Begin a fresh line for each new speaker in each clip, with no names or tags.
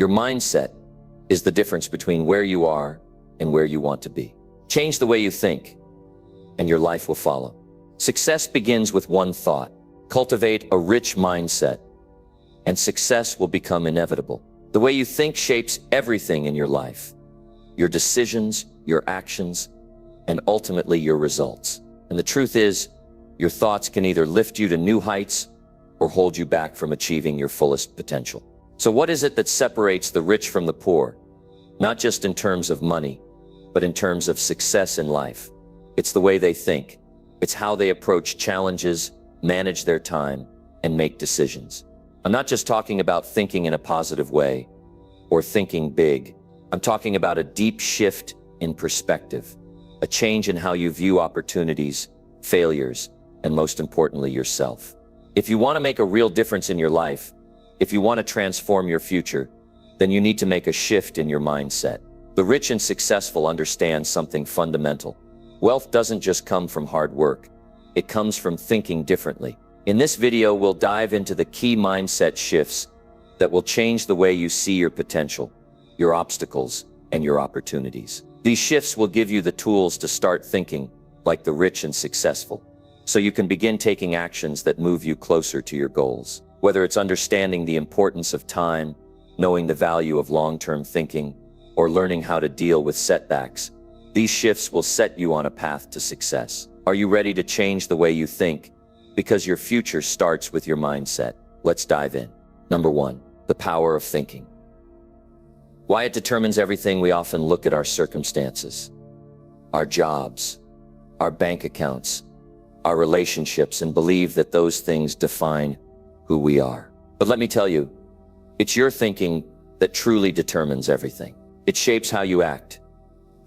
Your mindset is the difference between where you are and where you want to be. Change the way you think, and your life will follow. Success begins with one thought. Cultivate a rich mindset, and success will become inevitable. The way you think shapes everything in your life. Your decisions, your actions, and ultimately your results. And the truth is, your thoughts can either lift you to new heights or hold you back from achieving your fullest potential. So what is it that separates the rich from the poor? Not just in terms of money, but in terms of success in life. It's the way they think. It's how they approach challenges, manage their time, and make decisions. I'm not just talking about thinking in a positive way or thinking big. I'm talking about a deep shift in perspective, a change in how you view opportunities, failures, and most importantly, yourself. If you want to make a real difference in your life, if you want to transform your future, then you need to make a shift in your mindset. The rich and successful understand something fundamental. Wealth doesn't just come from hard work. It comes from thinking differently. In this video, we'll dive into the key mindset shifts that will change the way you see your potential, your obstacles, and your opportunities. These shifts will give you the tools to start thinking like the rich and successful, so you can begin taking actions that move you closer to your goals. Whether it's understanding the importance of time, knowing the value of long-term thinking, or learning how to deal with setbacks, these shifts will set you on a path to success. Are you ready to change the way you think? Because your future starts with your mindset. Let's dive in. Number 1, the power of thinking. Why it determines everything. We often look at our circumstances, our jobs, our bank accounts, our relationships, and believe that those things define who we are. But let me tell you, it's your thinking that truly determines everything. It shapes how you act,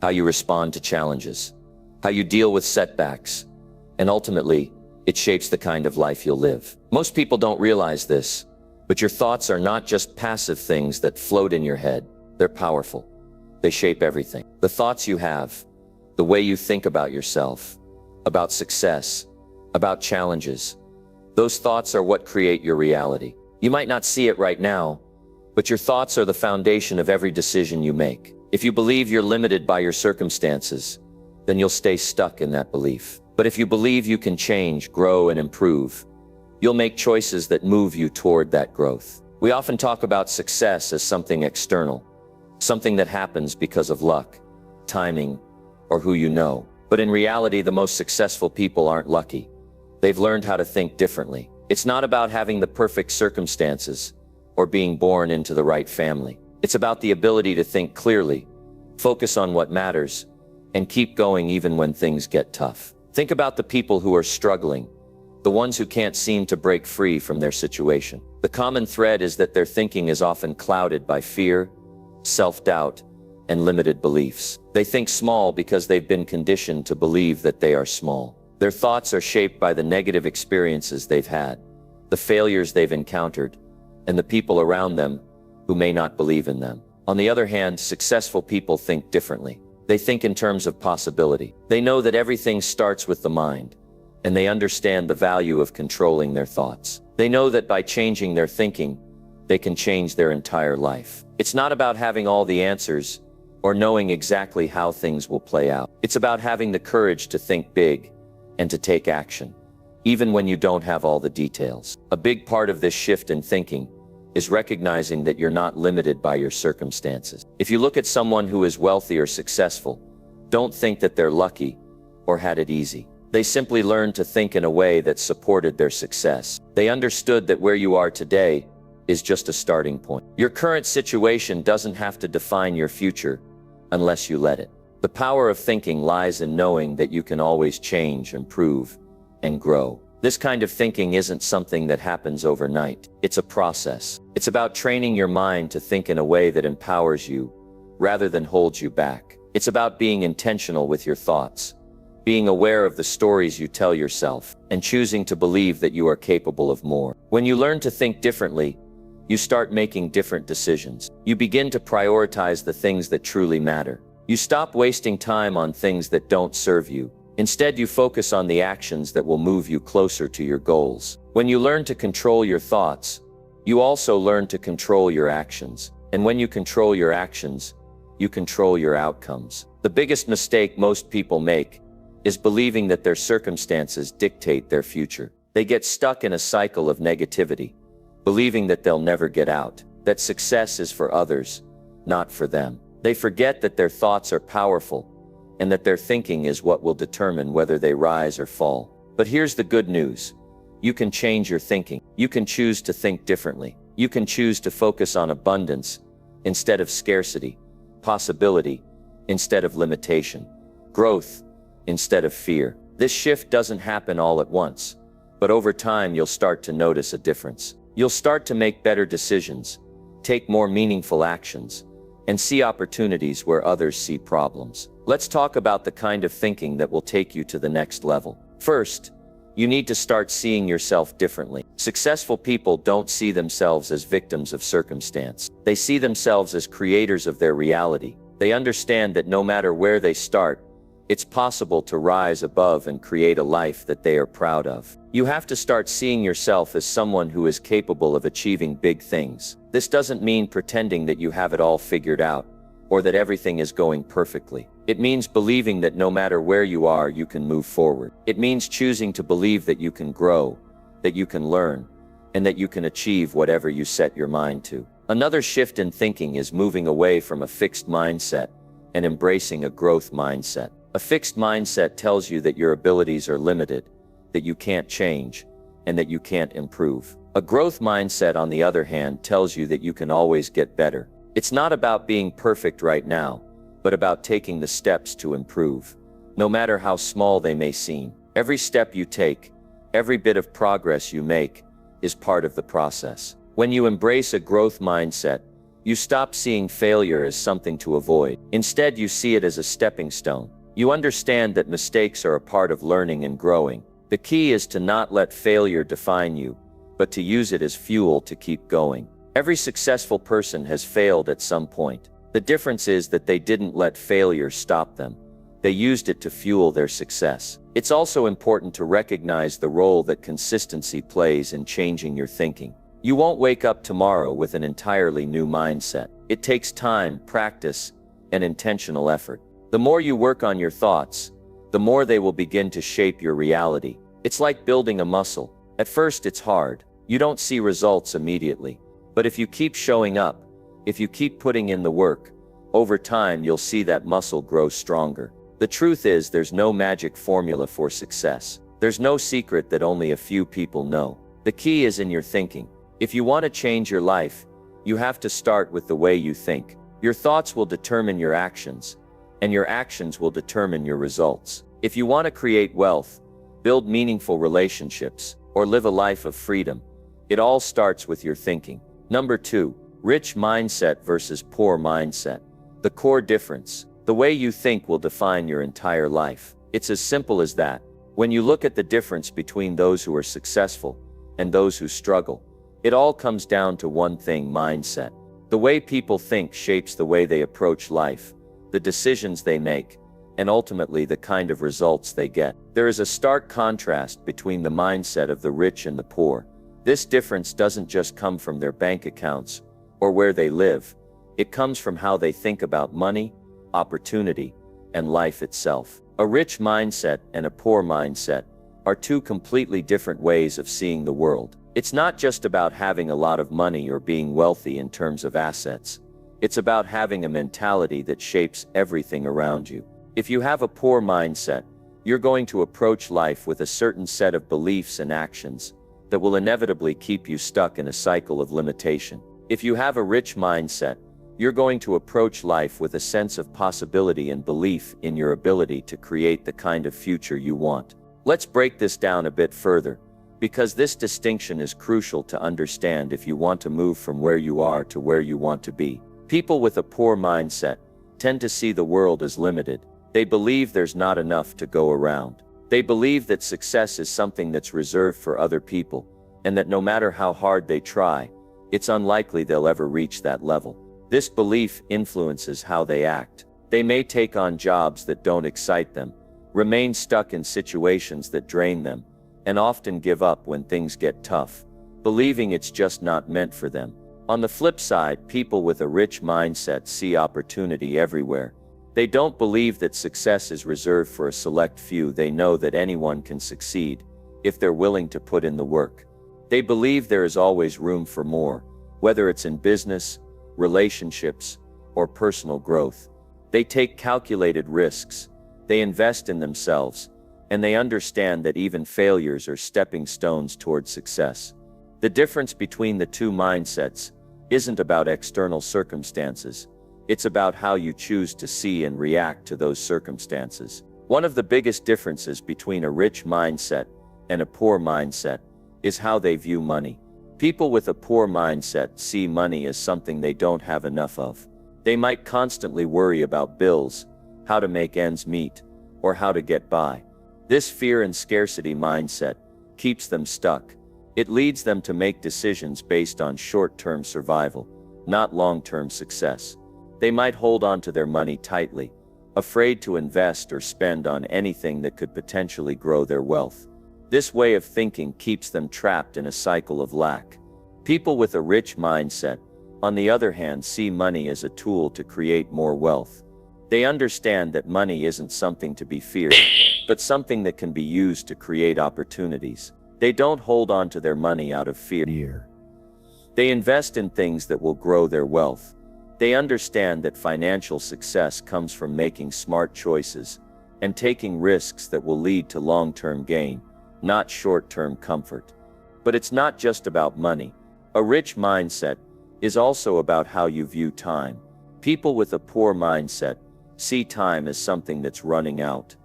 how you respond to challenges, how you deal with setbacks, and ultimately, it shapes the kind of life you'll live. Most people don't realize this, but your thoughts are not just passive things that float in your head. They're powerful. They shape everything. The thoughts you have, the way you think about yourself, about success, about challenges, those thoughts are what create your reality. You might not see it right now, but your thoughts are the foundation of every decision you make. If you believe you're limited by your circumstances, then you'll stay stuck in that belief. But if you believe you can change, grow, and improve, you'll make choices that move you toward that growth. We often talk about success as something external, something that happens because of luck, timing, or who you know. But in reality, the most successful people aren't lucky. They've learned how to think differently. It's not about having the perfect circumstances or being born into the right family. It's about the ability to think clearly, focus on what matters, and keep going even when things get tough. Think about the people who are struggling, the ones who can't seem to break free from their situation. The common thread is that their thinking is often clouded by fear, self-doubt, and limited beliefs. They think small because they've been conditioned to believe that they are small. Their thoughts are shaped by the negative experiences they've had, the failures they've encountered, and the people around them who may not believe in them. On the other hand, successful people think differently. They think in terms of possibility. They know that everything starts with the mind, and they understand the value of controlling their thoughts. They know that by changing their thinking, they can change their entire life. It's not about having all the answers or knowing exactly how things will play out. It's about having the courage to think big and to take action, even when you don't have all the details. A big part of this shift in thinking is recognizing that you're not limited by your circumstances. If you look at someone who is wealthy or successful, don't think that they're lucky or had it easy. They simply learned to think in a way that supported their success. They understood that where you are today is just a starting point. Your current situation doesn't have to define your future unless you let it. The power of thinking lies in knowing that you can always change, improve, and grow. This kind of thinking isn't something that happens overnight. It's a process. It's about training your mind to think in a way that empowers you rather than holds you back. It's about being intentional with your thoughts, being aware of the stories you tell yourself, and choosing to believe that you are capable of more. When you learn to think differently, you start making different decisions. You begin to prioritize the things that truly matter. You stop wasting time on things that don't serve you. Instead, you focus on the actions that will move you closer to your goals. When you learn to control your thoughts, you also learn to control your actions. And when you control your actions, you control your outcomes. The biggest mistake most people make is believing that their circumstances dictate their future. They get stuck in a cycle of negativity, believing that they'll never get out, that success is for others, not for them. They forget that their thoughts are powerful and that their thinking is what will determine whether they rise or fall. But here's the good news. You can change your thinking. You can choose to think differently. You can choose to focus on abundance instead of scarcity, possibility instead of limitation, growth instead of fear. This shift doesn't happen all at once, but over time you'll start to notice a difference. You'll start to make better decisions, take more meaningful actions, and see opportunities where others see problems. Let's talk about the kind of thinking that will take you to the next level. First, you need to start seeing yourself differently. Successful people don't see themselves as victims of circumstance. They see themselves as creators of their reality. They understand that no matter where they start, it's possible to rise above and create a life that they are proud of. You have to start seeing yourself as someone who is capable of achieving big things. This doesn't mean pretending that you have it all figured out, or that everything is going perfectly. It means believing that no matter where you are, you can move forward. It means choosing to believe that you can grow, that you can learn, and that you can achieve whatever you set your mind to. Another shift in thinking is moving away from a fixed mindset and embracing a growth mindset. A fixed mindset tells you that your abilities are limited, that you can't change, and that you can't improve. A growth mindset, on the other hand, tells you that you can always get better. It's not about being perfect right now, but about taking the steps to improve, no matter how small they may seem. Every step you take, every bit of progress you make, is part of the process. When you embrace a growth mindset, you stop seeing failure as something to avoid. Instead, you see it as a stepping stone. You understand that mistakes are a part of learning and growing. The key is to not let failure define you, but to use it as fuel to keep going. Every successful person has failed at some point. The difference is that they didn't let failure stop them. They used it to fuel their success. It's also important to recognize the role that consistency plays in changing your thinking. You won't wake up tomorrow with an entirely new mindset. It takes time, practice, and intentional effort. The more you work on your thoughts, the more they will begin to shape your reality. It's like building a muscle. At first it's hard. You don't see results immediately. But if you keep showing up, if you keep putting in the work, over time you'll see that muscle grow stronger. The truth is, there's no magic formula for success. There's no secret that only a few people know. The key is in your thinking. If you want to change your life, you have to start with the way you think. Your thoughts will determine your actions, and your actions will determine your results. If you want to create wealth, build meaningful relationships, or live a life of freedom, it all starts with your thinking. Number 2, rich mindset versus poor mindset. The core difference. The way you think will define your entire life. It's as simple as that. When you look at the difference between those who are successful and those who struggle, it all comes down to one thing: mindset. The way people think shapes the way they approach life, the decisions they make, and ultimately the kind of results they get. There is a stark contrast between the mindset of the rich and the poor. This difference doesn't just come from their bank accounts or where they live. It comes from how they think about money, opportunity, and life itself. A rich mindset and a poor mindset are two completely different ways of seeing the world. It's not just about having a lot of money or being wealthy in terms of assets. It's about having a mentality that shapes everything around you. If you have a poor mindset, you're going to approach life with a certain set of beliefs and actions that will inevitably keep you stuck in a cycle of limitation. If you have a rich mindset, you're going to approach life with a sense of possibility and belief in your ability to create the kind of future you want. Let's break this down a bit further, because this distinction is crucial to understand if you want to move from where you are to where you want to be. People with a poor mindset tend to see the world as limited. They believe there's not enough to go around. They believe that success is something that's reserved for other people, and that no matter how hard they try, it's unlikely they'll ever reach that level. This belief influences how they act. They may take on jobs that don't excite them, remain stuck in situations that drain them, and often give up when things get tough, believing it's just not meant for them. On the flip side, people with a rich mindset see opportunity everywhere. They don't believe that success is reserved for a select few. They know that anyone can succeed if they're willing to put in the work. They believe there is always room for more, whether it's in business, relationships, or personal growth. They take calculated risks, they invest in themselves, and they understand that even failures are stepping stones toward success. The difference between the two mindsets isn't about external circumstances. It's about how you choose to see and react to those circumstances. One of the biggest differences between a rich mindset and a poor mindset is how they view money. People with a poor mindset see money as something they don't have enough of. They might constantly worry about bills, how to make ends meet, or how to get by. This fear and scarcity mindset keeps them stuck. It leads them to make decisions based on short-term survival, not long-term success. They might hold on to their money tightly, afraid to invest or spend on anything that could potentially grow their wealth. This way of thinking keeps them trapped in a cycle of lack. People with a rich mindset, on the other hand, see money as a tool to create more wealth. They understand that money isn't something to be feared, but something that can be used to create opportunities. They don't hold on to their money out of fear. They invest in things that will grow their wealth. They understand that financial success comes from making smart choices and taking risks that will lead to long-term gain, not short-term comfort. But it's not just about money. A rich mindset is also about how you view time. People with a poor mindset see time as something that's running out.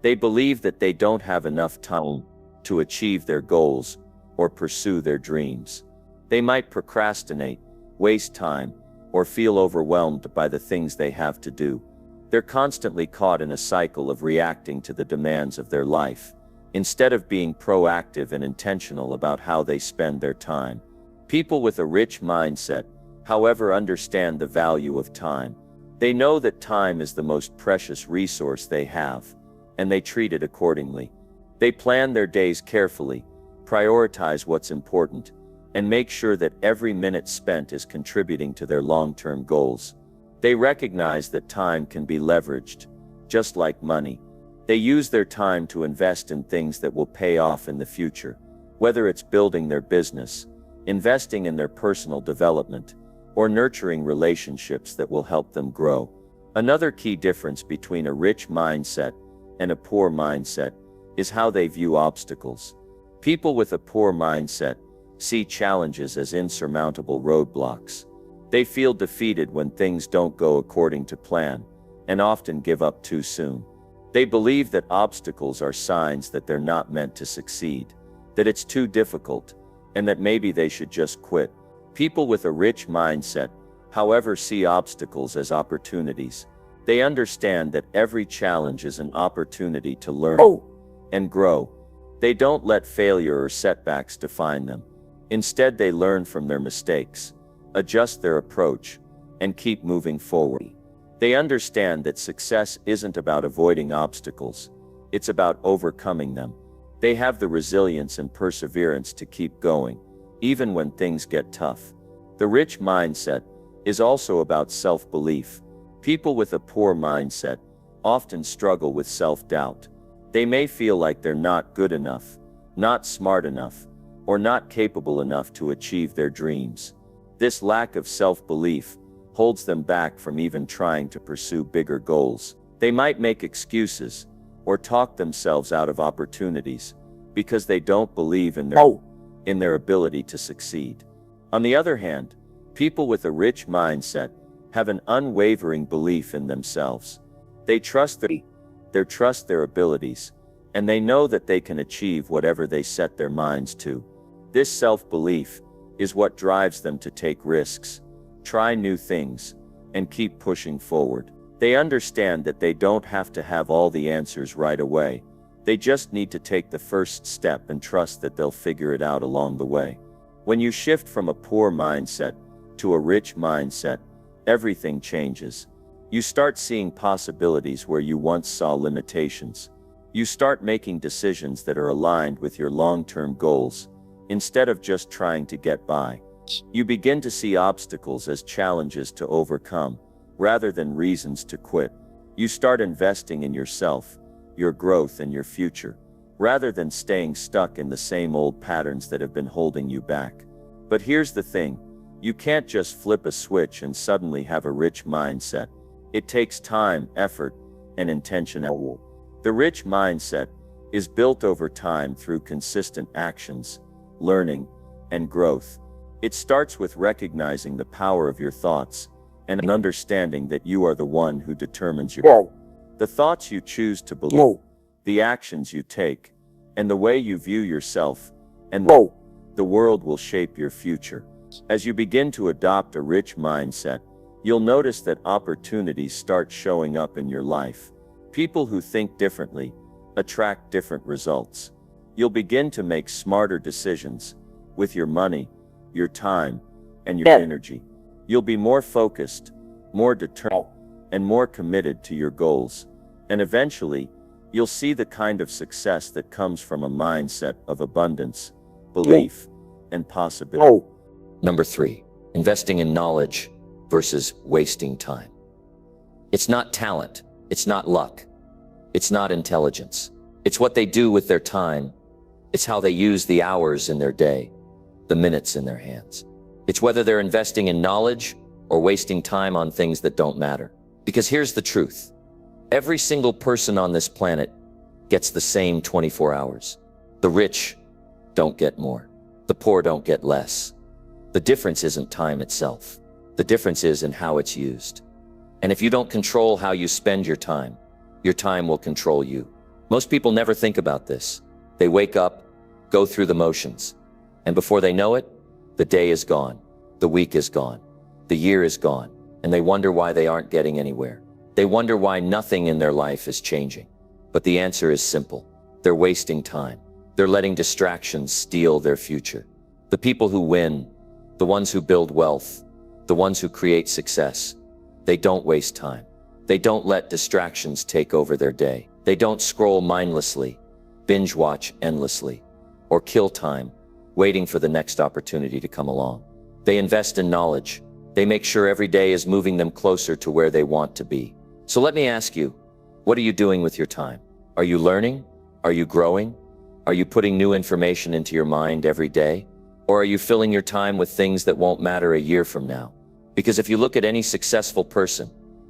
They believe that they don't have enough time to achieve their goals or pursue their dreams. They might procrastinate, waste time, or feel overwhelmed by the things they have to do. They're constantly caught in a cycle of reacting to the demands of their life, instead of being proactive and intentional about how they spend their time. People with a rich mindset, however, understand the value of time. They know that time is the most precious resource they have, and they treat it accordingly. They plan their days carefully, prioritize what's important, and make sure that every minute spent is contributing to their long-term goals. They recognize that time can be leveraged, just like money. They use their time to invest in things that will pay off in the future, whether it's building their business, investing in their personal development, or nurturing relationships that will help them grow. Another key difference between a rich mindset and a poor mindset is how they view obstacles. People with a poor mindset see challenges as insurmountable roadblocks. They feel defeated when things don't go according to plan, and often give up too soon. They believe that obstacles are signs that they're not meant to succeed, that it's too difficult, and that maybe they should just quit. People with a rich mindset, however, see obstacles as opportunities. They understand that every challenge is an opportunity to learn and grow. They don't let failure or setbacks define them. Instead, they learn from their mistakes, adjust their approach, and keep moving forward. They understand that success isn't about avoiding obstacles, it's about overcoming them. They have the resilience and perseverance to keep going, even when things get tough. The rich mindset is also about self-belief. People with a poor mindset often struggle with self-doubt. They may feel like they're not good enough, not smart enough, or not capable enough to achieve their dreams. This lack of self-belief holds them back from even trying to pursue bigger goals. They might make excuses or talk themselves out of opportunities because they don't believe in their ability to succeed. On the other hand, people with a rich mindset have an unwavering belief in themselves. They trust their abilities, and they know that they can achieve whatever they set their minds to. This self-belief is what drives them to take risks, try new things, and keep pushing forward. They understand that they don't have to have all the answers right away. They just need to take the first step and trust that they'll figure it out along the way. When you shift from a poor mindset to a rich mindset, everything changes. You start seeing possibilities where you once saw limitations. You start making decisions that are aligned with your long-term goals, instead of just trying to get by.
You begin to see obstacles as challenges to overcome, rather than reasons to quit. You start investing in yourself, your growth, and your future, rather than staying stuck in the same old patterns that have been holding you back. But here's the thing, you can't just flip a switch and suddenly have a rich mindset. It takes time, effort, and intentionality. The rich mindset is built over time through consistent actions, learning, and growth. It starts with recognizing the power of your thoughts and an understanding that you are the one who determines the thoughts you choose to believe, the actions you take, and the way you view yourself, and the world will shape your future. As you begin to adopt a rich mindset, you'll notice that opportunities start showing up in your life. People who think differently attract different results. You'll begin to make smarter decisions with your money, your time, and your energy. You'll be more focused, more determined, and more committed to your goals. And eventually, you'll see the kind of success that comes from a mindset of abundance, belief, and possibility.
Number 3, investing in knowledge versus wasting time. It's not talent. It's not luck. It's not intelligence. It's what they do with their time. It's how they use the hours in their day, the minutes in their hands. It's whether they're investing in knowledge or wasting time on things that don't matter. Because here's the truth. Every single person on this planet gets the same 24 hours. The rich don't get more. The poor don't get less. The difference isn't time itself. The difference is in how it's used. And if you don't control how you spend your time will control you. Most people never think about this. They wake up, go through the motions, and before they know it, the day is gone, the week is gone, the year is gone, and they wonder why they aren't getting anywhere. They wonder why nothing in their life is changing. But the answer is simple. They're wasting time. They're letting distractions steal their future. The people who win, the ones who build wealth, the ones who create success, they don't waste time. They don't let distractions take over their day. They don't scroll mindlessly, binge watch endlessly, or kill time, waiting for the next opportunity to come along. They invest in knowledge. They make sure every day is moving them closer to where they want to be. So let me ask you, what are you doing with your time? Are you learning? Are you growing? Are you putting new information into your mind every day? Or are you filling your time with things that won't matter a year from now? Because if you look at any successful person,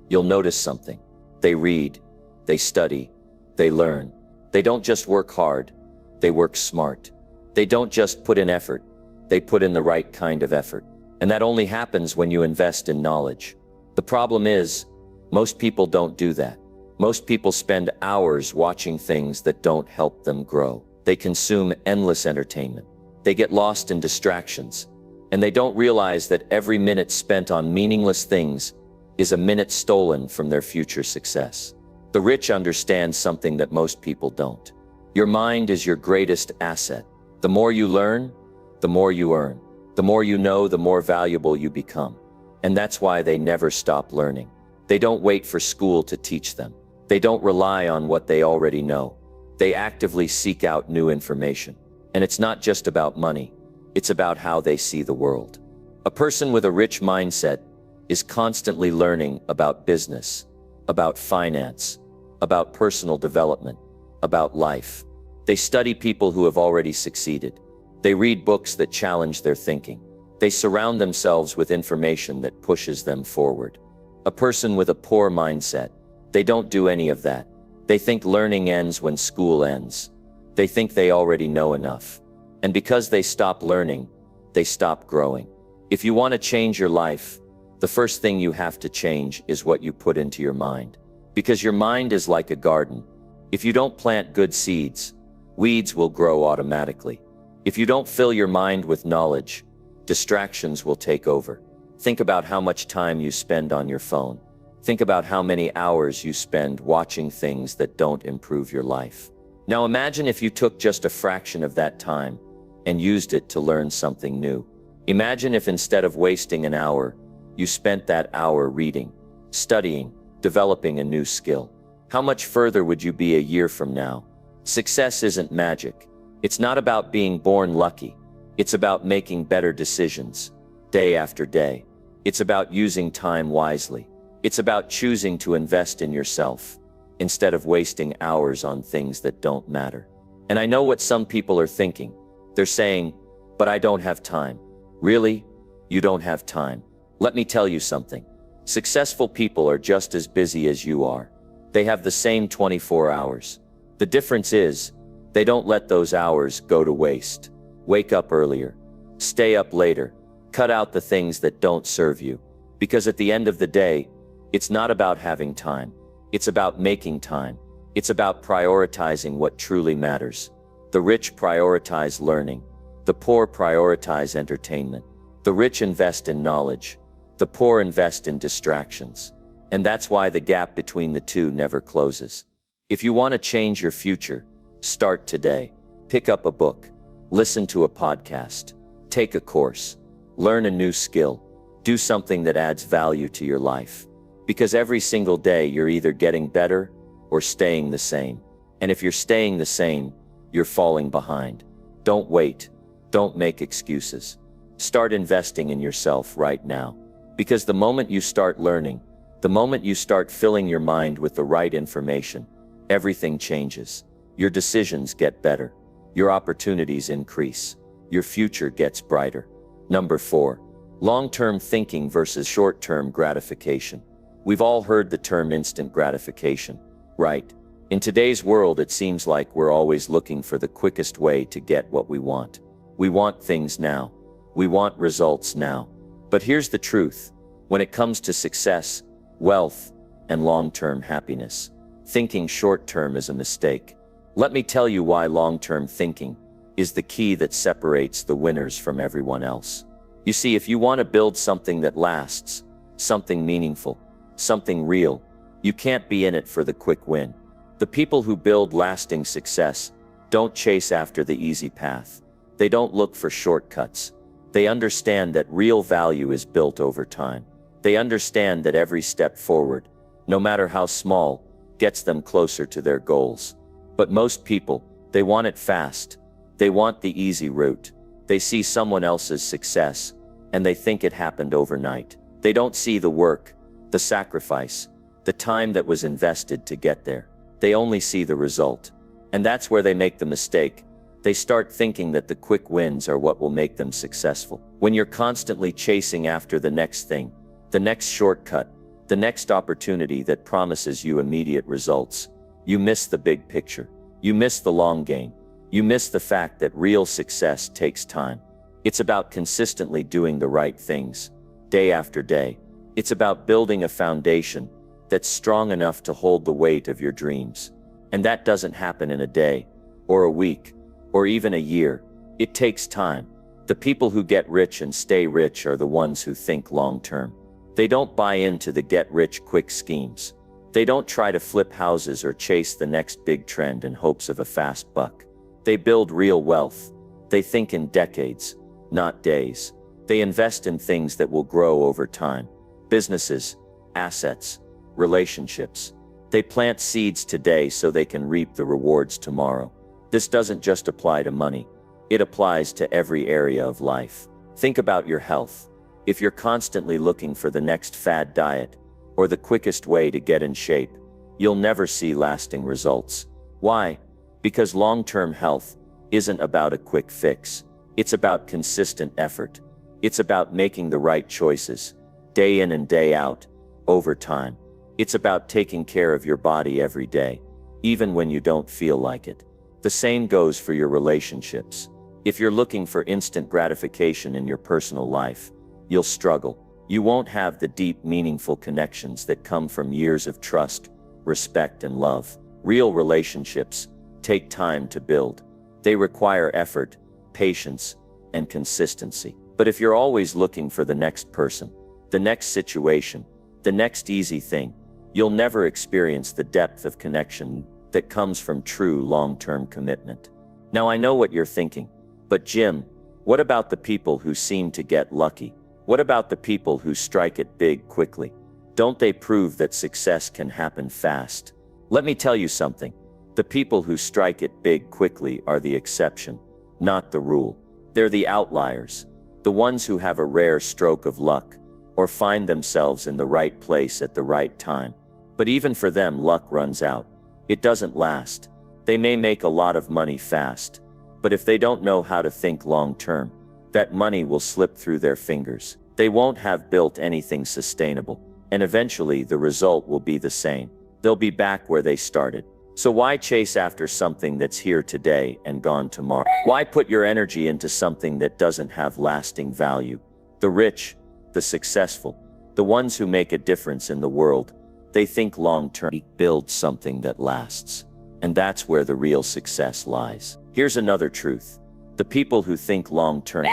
you'll notice something. They read, they study, they learn. They don't just work hard, they work smart. They don't just put in effort, they put in the right kind of effort. And that only happens when you invest in knowledge. The problem is, most people don't do that. Most people spend hours watching things that don't help them grow. They consume endless entertainment. They get lost in distractions. And they don't realize that every minute spent on meaningless things is a minute stolen from their future success. The rich understand something that most people don't. Your mind is your greatest asset. The more you learn, the more you earn. The more you know, the more valuable you become. And that's why they never stop learning. They don't wait for school to teach them. They don't rely on what they already know. They actively seek out new information. And it's not just about money. It's about how they see the world. A person with a rich mindset is constantly learning about business, about finance, about personal development, about life. They study people who have already succeeded. They read books that challenge their thinking. They surround themselves with information that pushes them forward. A person with a poor mindset, they don't do any of that. They think learning ends when school ends. They think they already know enough. And because they stop learning, they stop growing. If you want to change your life, the first thing you have to change is what you put into your mind. Because your mind is like a garden. If you don't plant good seeds, weeds will grow automatically. If you don't fill your mind with knowledge, distractions will take over. Think about how much time you spend on your phone. Think about how many hours you spend watching things that don't improve your life. Now imagine if you took just a fraction of that time and used it to learn something new. Imagine if instead of wasting an hour, you spent that hour reading, studying, developing a new skill. How much further would you be a year from now? Success isn't magic. It's not about being born lucky. It's about making better decisions, day after day. It's about using time wisely. It's about choosing to invest in yourself instead of wasting hours on things that don't matter. And I know what some people are thinking. They're saying, but I don't have time. Really? You don't have time? Let me tell you something. Successful people are just as busy as you are. They have the same 24 hours. The difference is, they don't let those hours go to waste. Wake up earlier. Stay up later. Cut out the things that don't serve you. Because at the end of the day, it's not about having time. It's about making time. It's about prioritizing what truly matters. The rich prioritize learning. The poor prioritize entertainment. The rich invest in knowledge. The poor invest in distractions. And that's why the gap between the two never closes. If you want to change your future, start today. Pick up a book. Listen to a podcast. Take a course. Learn a new skill. Do something that adds value to your life. Because every single day you're either getting better or staying the same. And if you're staying the same, you're falling behind. Don't wait. Don't make excuses. Start investing in yourself right now. Because the moment you start learning, the moment you start filling your mind with the right information, everything changes. Your decisions get better. Your opportunities increase. Your future gets brighter. Number 4. Long-term thinking versus short-term gratification. We've all heard the term instant gratification, right? In today's world, it seems like we're always looking for the quickest way to get what we want. We want things now. We want results now. But here's the truth. When it comes to success, wealth, and long-term happiness, thinking short-term is a mistake. Let me tell you why long-term thinking is the key that separates the winners from everyone else. You see, if you want to build something that lasts, something meaningful, something real, you can't be in it for the quick win. The people who build lasting success don't chase after the easy path. They don't look for shortcuts. They understand that real value is built over time. They understand that every step forward, no matter how small, gets them closer to their goals. But most people, they want it fast. They want the easy route. They see someone else's success, and they think it happened overnight. They don't see the work, the sacrifice, the time that was invested to get there. They only see the result. And that's where they make the mistake. They start thinking that the quick wins are what will make them successful. When you're constantly chasing after the next thing, the next shortcut, the next opportunity that promises you immediate results, you miss the big picture. You miss the long game. You miss the fact that real success takes time. It's about consistently doing the right things, day after day. It's about building a foundation that's strong enough to hold the weight of your dreams. And that doesn't happen in a day, or a week, or even a year. It takes time. The people who get rich and stay rich are the ones who think long-term. They don't buy into the get-rich-quick schemes. They don't try to flip houses or chase the next big trend in hopes of a fast buck. They build real wealth. They think in decades, not days. They invest in things that will grow over time. Businesses, assets, relationships. They plant seeds today so they can reap the rewards tomorrow. This doesn't just apply to money. It applies to every area of life. Think about your health. If you're constantly looking for the next fad diet or the quickest way to get in shape, you'll never see lasting results. Why? Because long-term health isn't about a quick fix. It's about consistent effort. It's about making the right choices, day in and day out, over time. It's about taking care of your body every day, even when you don't feel like it. The same goes for your relationships. If you're looking for instant gratification in your personal life, you'll struggle. You won't have the deep, meaningful connections that come from years of trust, respect, and love. Real relationships take time to build. They require effort, patience, and consistency. But if you're always looking for the next person, the next situation, the next easy thing, you'll never experience the depth of connection that comes from true long-term commitment. Now I know what you're thinking, but Jim, what about the people who seem to get lucky? What about the people who strike it big quickly? Don't they prove that success can happen fast? Let me tell you something. The people who strike it big quickly are the exception, not the rule. They're the outliers.
the ones who have a rare stroke of luck, or find themselves in the right place at the right time. But even for them, luck runs out. It doesn't last. They may make a lot of money fast, but if they don't know how to think long term, that money will slip through their fingers. They won't have built anything sustainable, and eventually the result will be the same. They'll be back where they started. So why chase after something that's here today and gone tomorrow? Why put your energy into something that doesn't have lasting value? The rich, the successful, the ones who make a difference in the world, they think long-term, build something that lasts. And that's where the real success lies. Here's another truth. The people who think long-term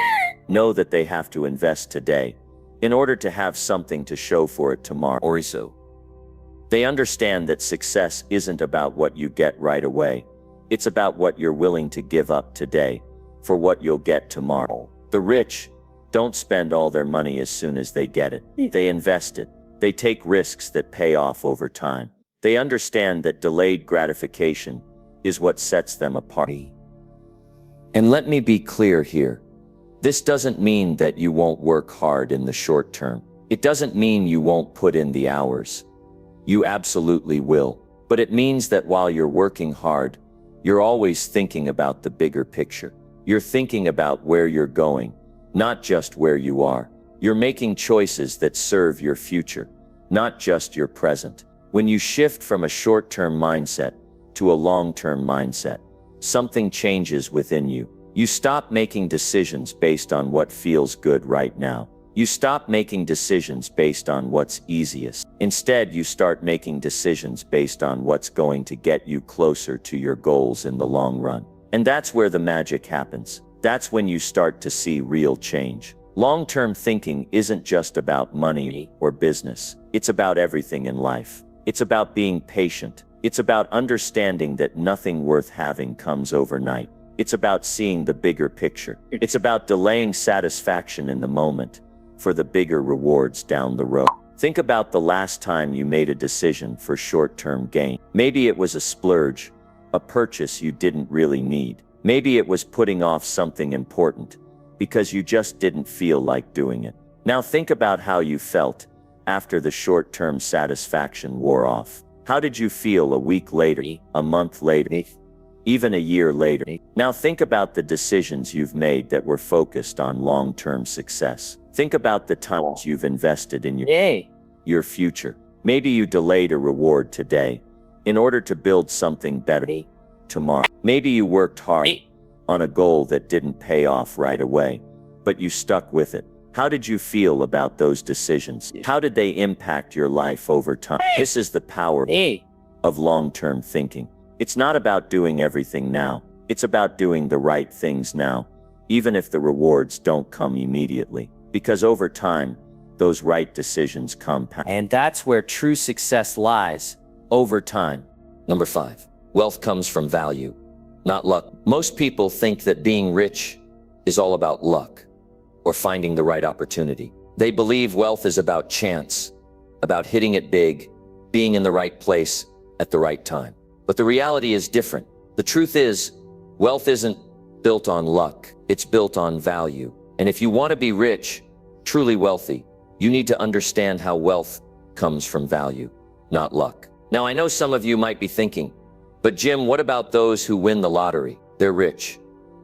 know that they have to invest today in order to have something to show for it tomorrow. Or so. They understand that success isn't about what you get right away. It's about what you're willing to give up today for what you'll get tomorrow. The rich don't spend all their money as soon as they get it. They invest it. They take risks that pay off over time. They understand that delayed gratification is what sets them apart. And let me be clear here. This doesn't mean that you won't work hard in the short term. It doesn't mean you won't put in the hours. You absolutely will. But it means that while you're working hard, you're always thinking about the bigger picture. You're thinking about where you're going, not just where you are. You're making choices that serve your future, not just your present. When you shift from a short-term mindset to a long-term mindset, something changes within you. You stop making decisions based on what feels good right now. You stop making decisions based on what's easiest. Instead, you start making decisions based on what's going to get you closer to your goals in the long run. And that's where the magic happens. That's when you start to see real change. Long-term thinking isn't just about money or business. It's about everything in life. It's about being patient. It's about understanding that nothing worth having comes overnight. It's about seeing the bigger picture. It's about delaying satisfaction in the moment for the bigger rewards down the road. Think about the last time you made a decision for short-term gain. Maybe it was a splurge, a purchase you didn't really need. Maybe it was putting off something important because you just didn't feel like doing it. Now think about how you felt after the short-term satisfaction wore off. How did you feel a week later, a month later, even a year later? Now think about the decisions you've made that were focused on long-term success. Think about the times you've invested in your future. Maybe you delayed a reward today in order to build something better tomorrow. Maybe you worked hard on a goal that didn't pay off right away, but you stuck with it. How did you feel about those decisions? How did they impact your life over time? This is the power of long-term thinking. It's not about doing everything now. It's about doing the right things now, even if the rewards don't come immediately. Because over time, those right decisions compound.
And that's where true success lies, over time. Number 5, wealth comes from value, not luck. Most people think that being rich is all about luck or finding the right opportunity. They believe wealth is about chance, about hitting it big, being in the right place at the right time. But the reality is different. The truth is, wealth isn't built on luck, it's built on value. And if you want to be rich, truly wealthy, you need to understand how wealth comes from value, not luck. Now, I know some of you might be thinking, but Jim, what about those who win the lottery? They're rich,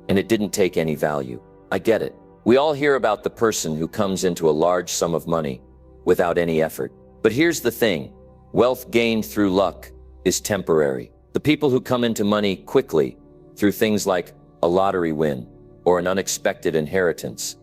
and it didn't take any value. I get it. We all hear about the person who comes into a large sum of money without any effort. But here's the thing, wealth gained through luck is temporary. The people who come into money quickly through things like a lottery win or an unexpected inheritance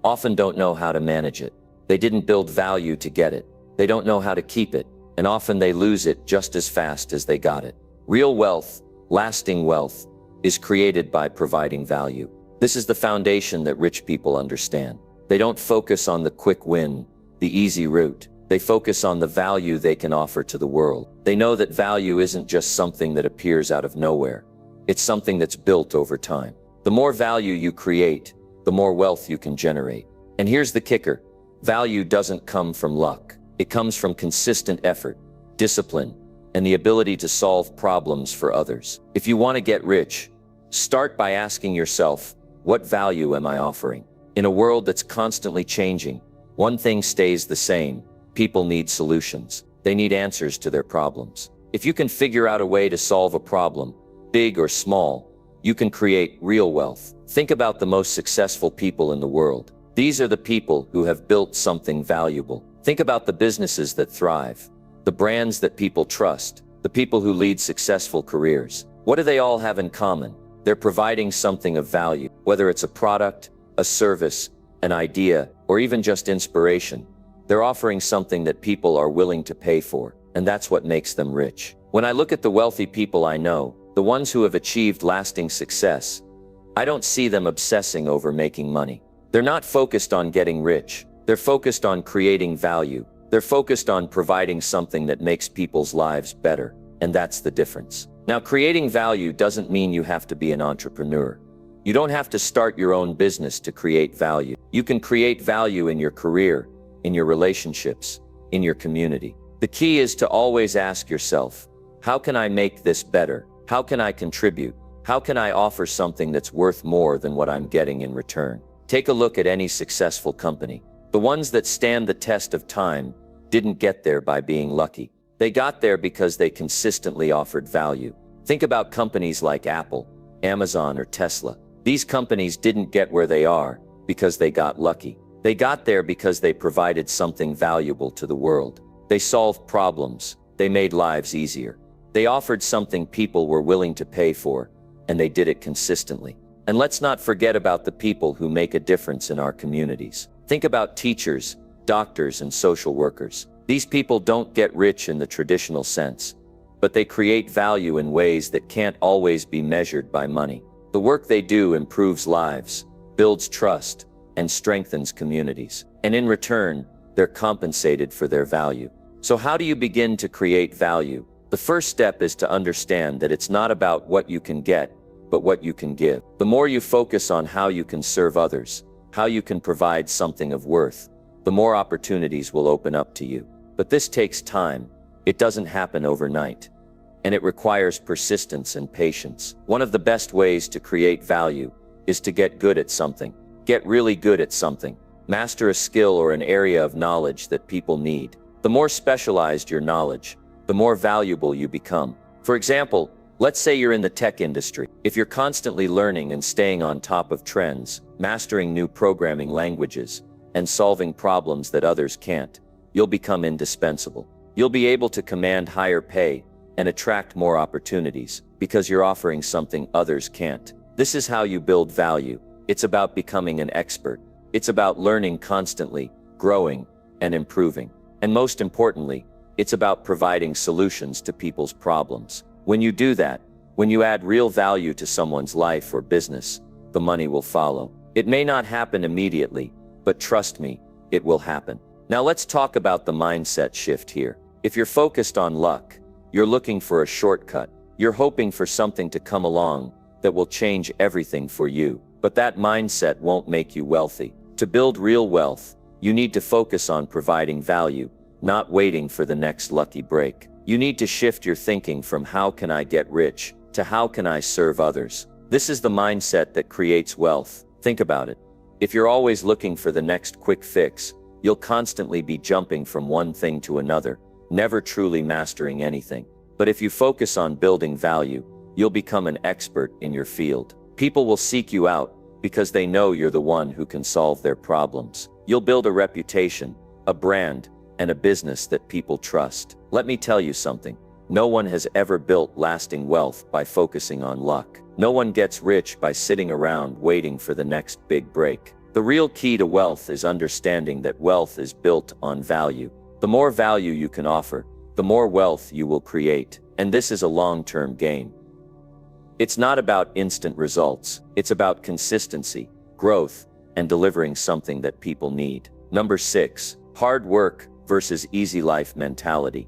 often don't know how to manage it. They didn't build value to get it. They don't know how to keep it, and often they lose it just as fast as they got it. Real wealth, lasting wealth, is created by providing value. This is the foundation that rich people understand. They don't focus on the quick win, the easy route. They focus on the value they can offer to the world. They know that value isn't just something that appears out of nowhere. It's something that's built over time. The more value you create, the more wealth you can generate. And here's the kicker. Value doesn't come from luck. It comes from consistent effort, discipline, and the ability to solve problems for others. If you want to get rich, start by asking yourself, what value am I offering? In a world that's constantly changing, one thing stays the same. People need solutions. They need answers to their problems. If you can figure out a way to solve a problem, big or small, you can create real wealth. Think about the most successful people in the world. These are the people who have built something valuable. Think about the businesses that thrive, the brands that people trust, the people who lead successful careers. What do they all have in common? They're providing something of value, whether it's a product, a service, an idea, or even just inspiration. They're offering something that people are willing to pay for, and that's what makes them rich. When I look at the wealthy people I know, the ones who have achieved lasting success, I don't see them obsessing over making money. They're not focused on getting rich. They're focused on creating value. They're focused on providing something that makes people's lives better, and that's the difference. Now, creating value doesn't mean you have to be an entrepreneur. You don't have to start your own business to create value. You can create value in your career, in your relationships, in your community. The key is to always ask yourself, how can I make this better? How can I contribute? How can I offer something that's worth more than what I'm getting in return? Take a look at any successful company. The ones that stand the test of time didn't get there by being lucky. They got there because they consistently offered value. Think about companies like Apple, Amazon, or Tesla. These companies didn't get where they are because they got lucky. They got there because they provided something valuable to the world. They solved problems. They made lives easier. They offered something people were willing to pay for, and they did it consistently. And let's not forget about the people who make a difference in our communities. Think about teachers, doctors, and social workers. These people don't get rich in the traditional sense, but they create value in ways that can't always be measured by money. The work they do improves lives, builds trust, and strengthens communities. And in return, they're compensated for their value. So how do you begin to create value? The first step is to understand that it's not about what you can get, but what you can give. The more you focus on how you can serve others, how you can provide something of worth, the more opportunities will open up to you. But this takes time. It doesn't happen overnight. And it requires persistence and patience. One of the best ways to create value is to get good at something. Get really good at something. Master a skill or an area of knowledge that people need. The more specialized your knowledge, the more valuable you become. For example, let's say you're in the tech industry. If you're constantly learning and staying on top of trends, mastering new programming languages, and solving problems that others can't, you'll become indispensable. You'll be able to command higher pay and attract more opportunities because you're offering something others can't. This is how you build value. It's about becoming an expert. It's about learning constantly, growing, and improving. And most importantly, it's about providing solutions to people's problems. When you do that, when you add real value to someone's life or business, the money will follow. It may not happen immediately, but trust me, it will happen. Now let's talk about the mindset shift here. If you're focused on luck, you're looking for a shortcut. You're hoping for something to come along that will change everything for you. But that mindset won't make you wealthy. To build real wealth, you need to focus on providing value, not waiting for the next lucky break. You need to shift your thinking from how can I get rich to how can I serve others. This is the mindset that creates wealth. Think about it. If you're always looking for the next quick fix, you'll constantly be jumping from one thing to another, never truly mastering anything. But if you focus on building value, you'll become an expert in your field. People will seek you out because they know you're the one who can solve their problems. You'll build a reputation, a brand, and a business that people trust. Let me tell you something. No one has ever built lasting wealth by focusing on luck. No one gets rich by sitting around waiting for the next big break. The real key to wealth is understanding that wealth is built on value. The more value you can offer, the more wealth you will create. And this is a long-term game. It's not about instant results. It's about consistency, growth, and delivering something that people need. Number 6, hard work versus easy life mentality.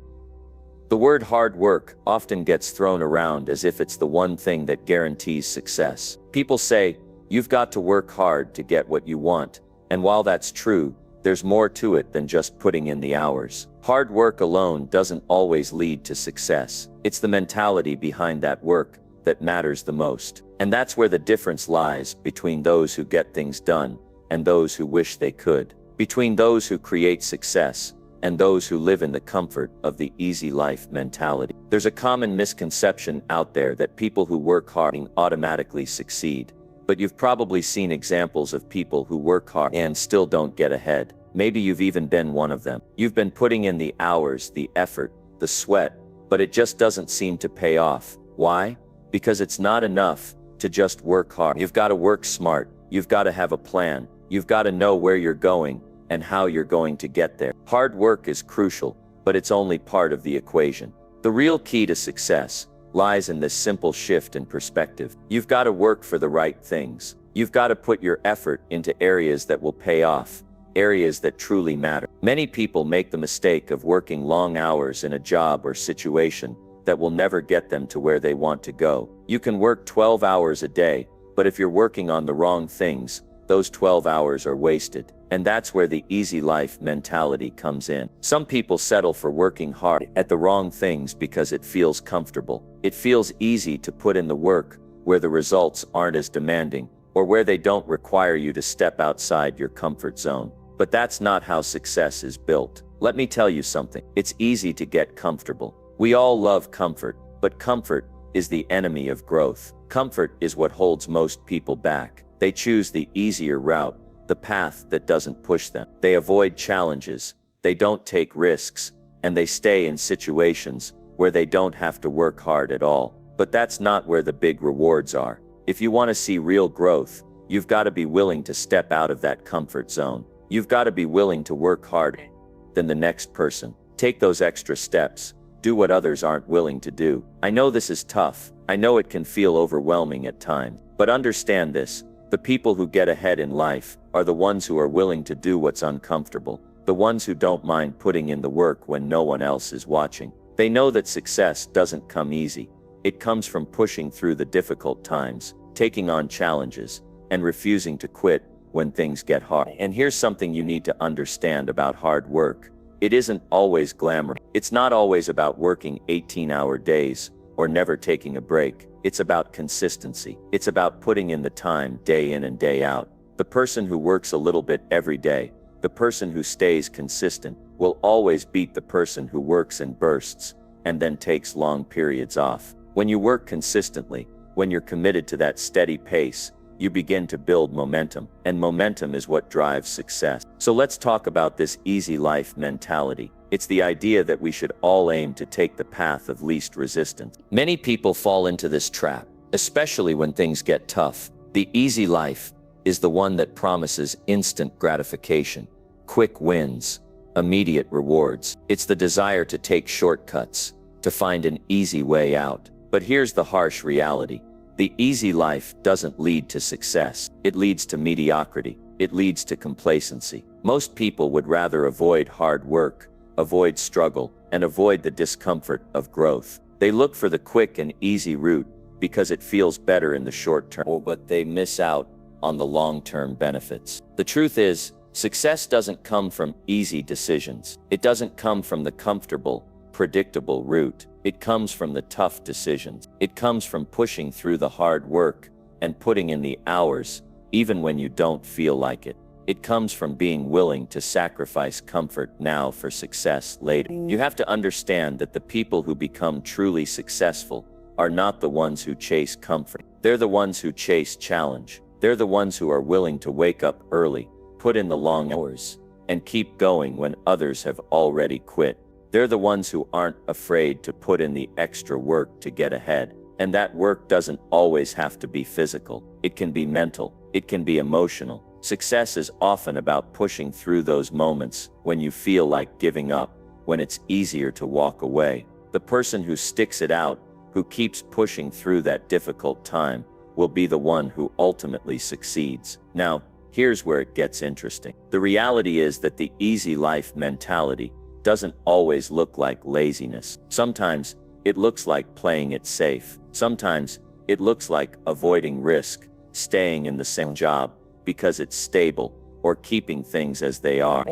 The word hard work often gets thrown around as if it's the one thing that guarantees success. People say, you've got to work hard to get what you want. And while that's true, there's more to it than just putting in the hours. Hard work alone doesn't always lead to success. It's the mentality behind that work that matters the most. And that's where the difference lies between those who get things done
and those who wish they could, between those who create success and those who live in the comfort of the easy life mentality. There's a common misconception out there that people who work hard automatically succeed. But you've probably seen examples of people who work hard and still don't get ahead. Maybe you've even been one of them. You've been putting in the hours, the effort, the sweat, but it just doesn't seem to pay off. Why? Because it's not enough to just work hard. You've got to work smart. You've got to have a plan. You've got to know where you're going and how you're going to get there. Hard work is crucial, but it's only part of the equation. The real key to success lies in this simple shift in perspective. You've got to work for the right things. You've got to put your effort into areas that will pay off, areas that truly matter. Many people make the mistake of working long hours in a job or situation that will never get them to where they want to go. You can work 12 hours a day, but if you're working on the wrong things, those 12 hours are wasted. And that's where the easy life mentality comes in. Some people settle for working hard at the wrong things because it feels comfortable. It feels easy to put in the work where the results aren't as demanding, or where they don't require you to step outside your comfort zone. But that's not how success is built. Let me tell you something. It's easy to get comfortable. We all love comfort, but comfort is the enemy of growth. Comfort is what holds most people back. They choose the easier route, the path that doesn't push them. They avoid challenges, they don't take risks, and they stay in situations where they don't have to work hard at all. But that's not where the big rewards are. If you want to see real growth, you've got to be willing to step out of that comfort zone. You've got to be willing to work harder than the next person. Take those extra steps. Do what others aren't willing to do. I know this is tough. I know it can feel overwhelming at times. But understand this. The people who get ahead in life are the ones who are willing to do what's uncomfortable. The ones who don't mind putting in the work when no one else is watching. They know that success doesn't come easy. It comes from pushing through the difficult times, taking on challenges, and refusing to quit when things get hard. And here's something you need to understand about hard work. It isn't always glamorous. It's not always about working 18-hour days or never taking a break. It's about consistency. It's about putting in the time day in and day out. The person who works a little bit every day, the person who stays consistent, will always beat the person who works in bursts and then takes long periods off. When you work consistently, when you're committed to that steady pace, you begin to build momentum, and momentum is what drives success. So let's talk about this easy life mentality. It's the idea that we should all aim to take the path of least resistance. Many people fall into this trap, especially when things get tough. The easy life is the one that promises instant gratification, quick wins, immediate rewards. It's the desire to take shortcuts, to find an easy way out. But here's the harsh reality. The easy life doesn't lead to success. It leads to mediocrity. It leads to complacency. Most people would rather avoid hard work, avoid struggle, and avoid the discomfort of growth. They look for the quick and easy route because it feels better in the short term, but they miss out on the long-term benefits. The truth is, success doesn't come from easy decisions. It doesn't come from the comfortable, predictable route. It comes from the tough decisions. It comes from pushing through the hard work and putting in the hours, even when you don't feel like it. It comes from being willing to sacrifice comfort now for success later. You have to understand that the people who become truly successful are not the ones who chase comfort. They're the ones who chase challenge. They're the ones who are willing to wake up early, put in the long hours, and keep going when others have already quit. They're the ones who aren't afraid to put in the extra work to get ahead. And that work doesn't always have to be physical. It can be mental. It can be emotional. Success is often about pushing through those moments when you feel like giving up, when it's easier to walk away. The person who sticks it out, who keeps pushing through that difficult time, will be the one who ultimately succeeds. Now, here's where it gets interesting. The reality is that the easy life mentality doesn't always look like laziness. Sometimes it looks like playing it safe. Sometimes it looks like avoiding risk, staying in the same job because it's stable, or keeping things as they are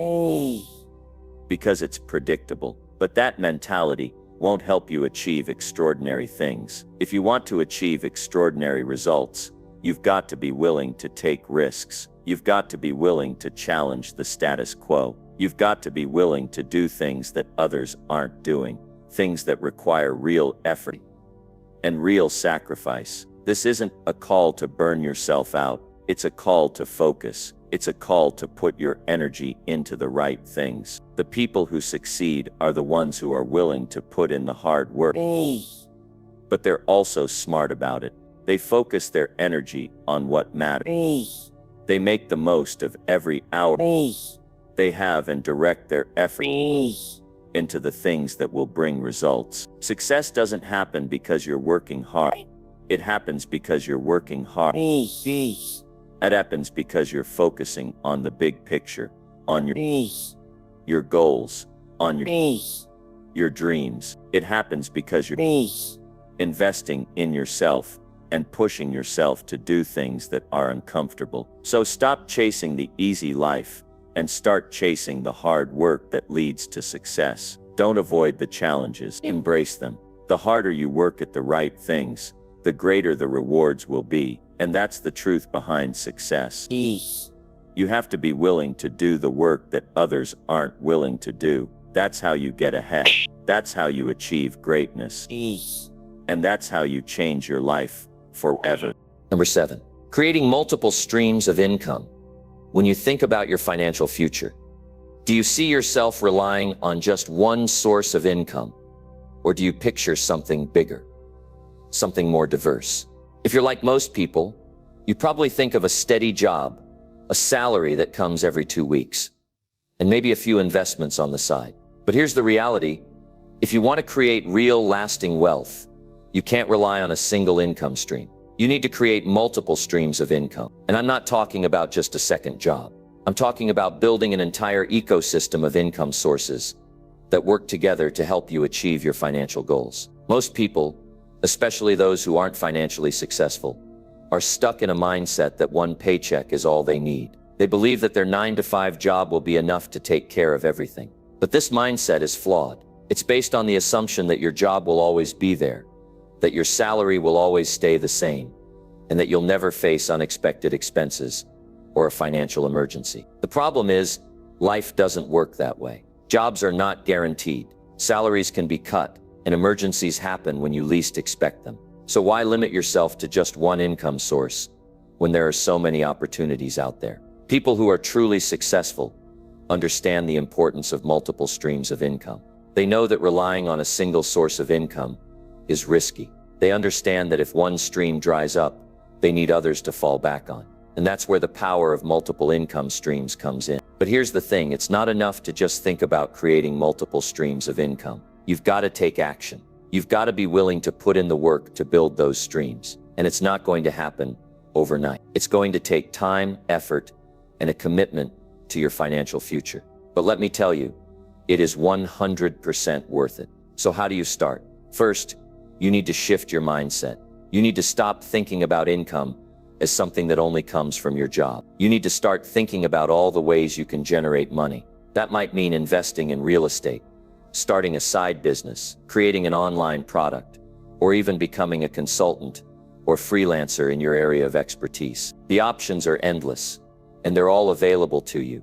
because it's predictable. But that mentality won't help you achieve extraordinary things. If you want to achieve extraordinary results, You've got to be willing to take risks. You've got to be willing to challenge the status quo. You've got to be willing to do things that others aren't doing, things that require real effort and real sacrifice. This isn't a call to burn yourself out. It's a call to focus. It's a call to put your energy into the right things. The people who succeed are the ones who are willing to put in the hard work. But they're also smart about it. They focus their energy on what matters. They make the most of every hour they have and direct their effort into the things that will bring results. Success doesn't happen because you're working hard. It happens because you're working hard. It happens because you're focusing on the big picture, on your goals, on your dreams. It happens because you're investing in yourself and pushing yourself to do things that are uncomfortable. So stop chasing the easy life and start chasing the hard work that leads to success. Don't avoid the challenges, embrace them. The harder you work at the right things, the greater the rewards will be. And that's the truth behind success. You have to be willing to do the work that others aren't willing to do. That's how you get ahead. That's how you achieve greatness. And that's how you change your life forever.
Number 7, creating multiple streams of income. When you think about your financial future, do you see yourself relying on just one source of income? Or do you picture something bigger, something more diverse? If you're like most people, you probably think of a steady job, a salary that comes every 2 weeks, and maybe a few investments on the side. But here's the reality. If you want to create real lasting wealth, you can't rely on a single income stream. You need to create multiple streams of income. And I'm not talking about just a second job. I'm talking about building an entire ecosystem of income sources that work together to help you achieve your financial goals. Most people, especially those who aren't financially successful, are stuck in a mindset that one paycheck is all they need. They believe that their 9-to-5 job will be enough to take care of everything. But this mindset is flawed. It's based on the assumption that your job will always be there, that your salary will always stay the same, and that you'll never face unexpected expenses or a financial emergency. The problem is, life doesn't work that way. Jobs are not guaranteed. Salaries can be cut, and emergencies happen when you least expect them. So why limit yourself to just one income source when there are so many opportunities out there? People who are truly successful understand the importance of multiple streams of income. They know that relying on a single source of income is risky. They understand that if one stream dries up, they need others to fall back on. And that's where the power of multiple income streams comes in. But here's the thing, it's not enough to just think about creating multiple streams of income. You've got to take action. You've got to be willing to put in the work to build those streams. And it's not going to happen overnight. It's going to take time, effort, and a commitment to your financial future. But let me tell you, it is 100% worth it. So how do you start? First, you need to shift your mindset. You need to stop thinking about income as something that only comes from your job. You need to start thinking about all the ways you can generate money. That might mean investing in real estate, starting a side business, creating an online product, or even becoming a consultant or freelancer in your area of expertise. The options are endless, and they're all available to you,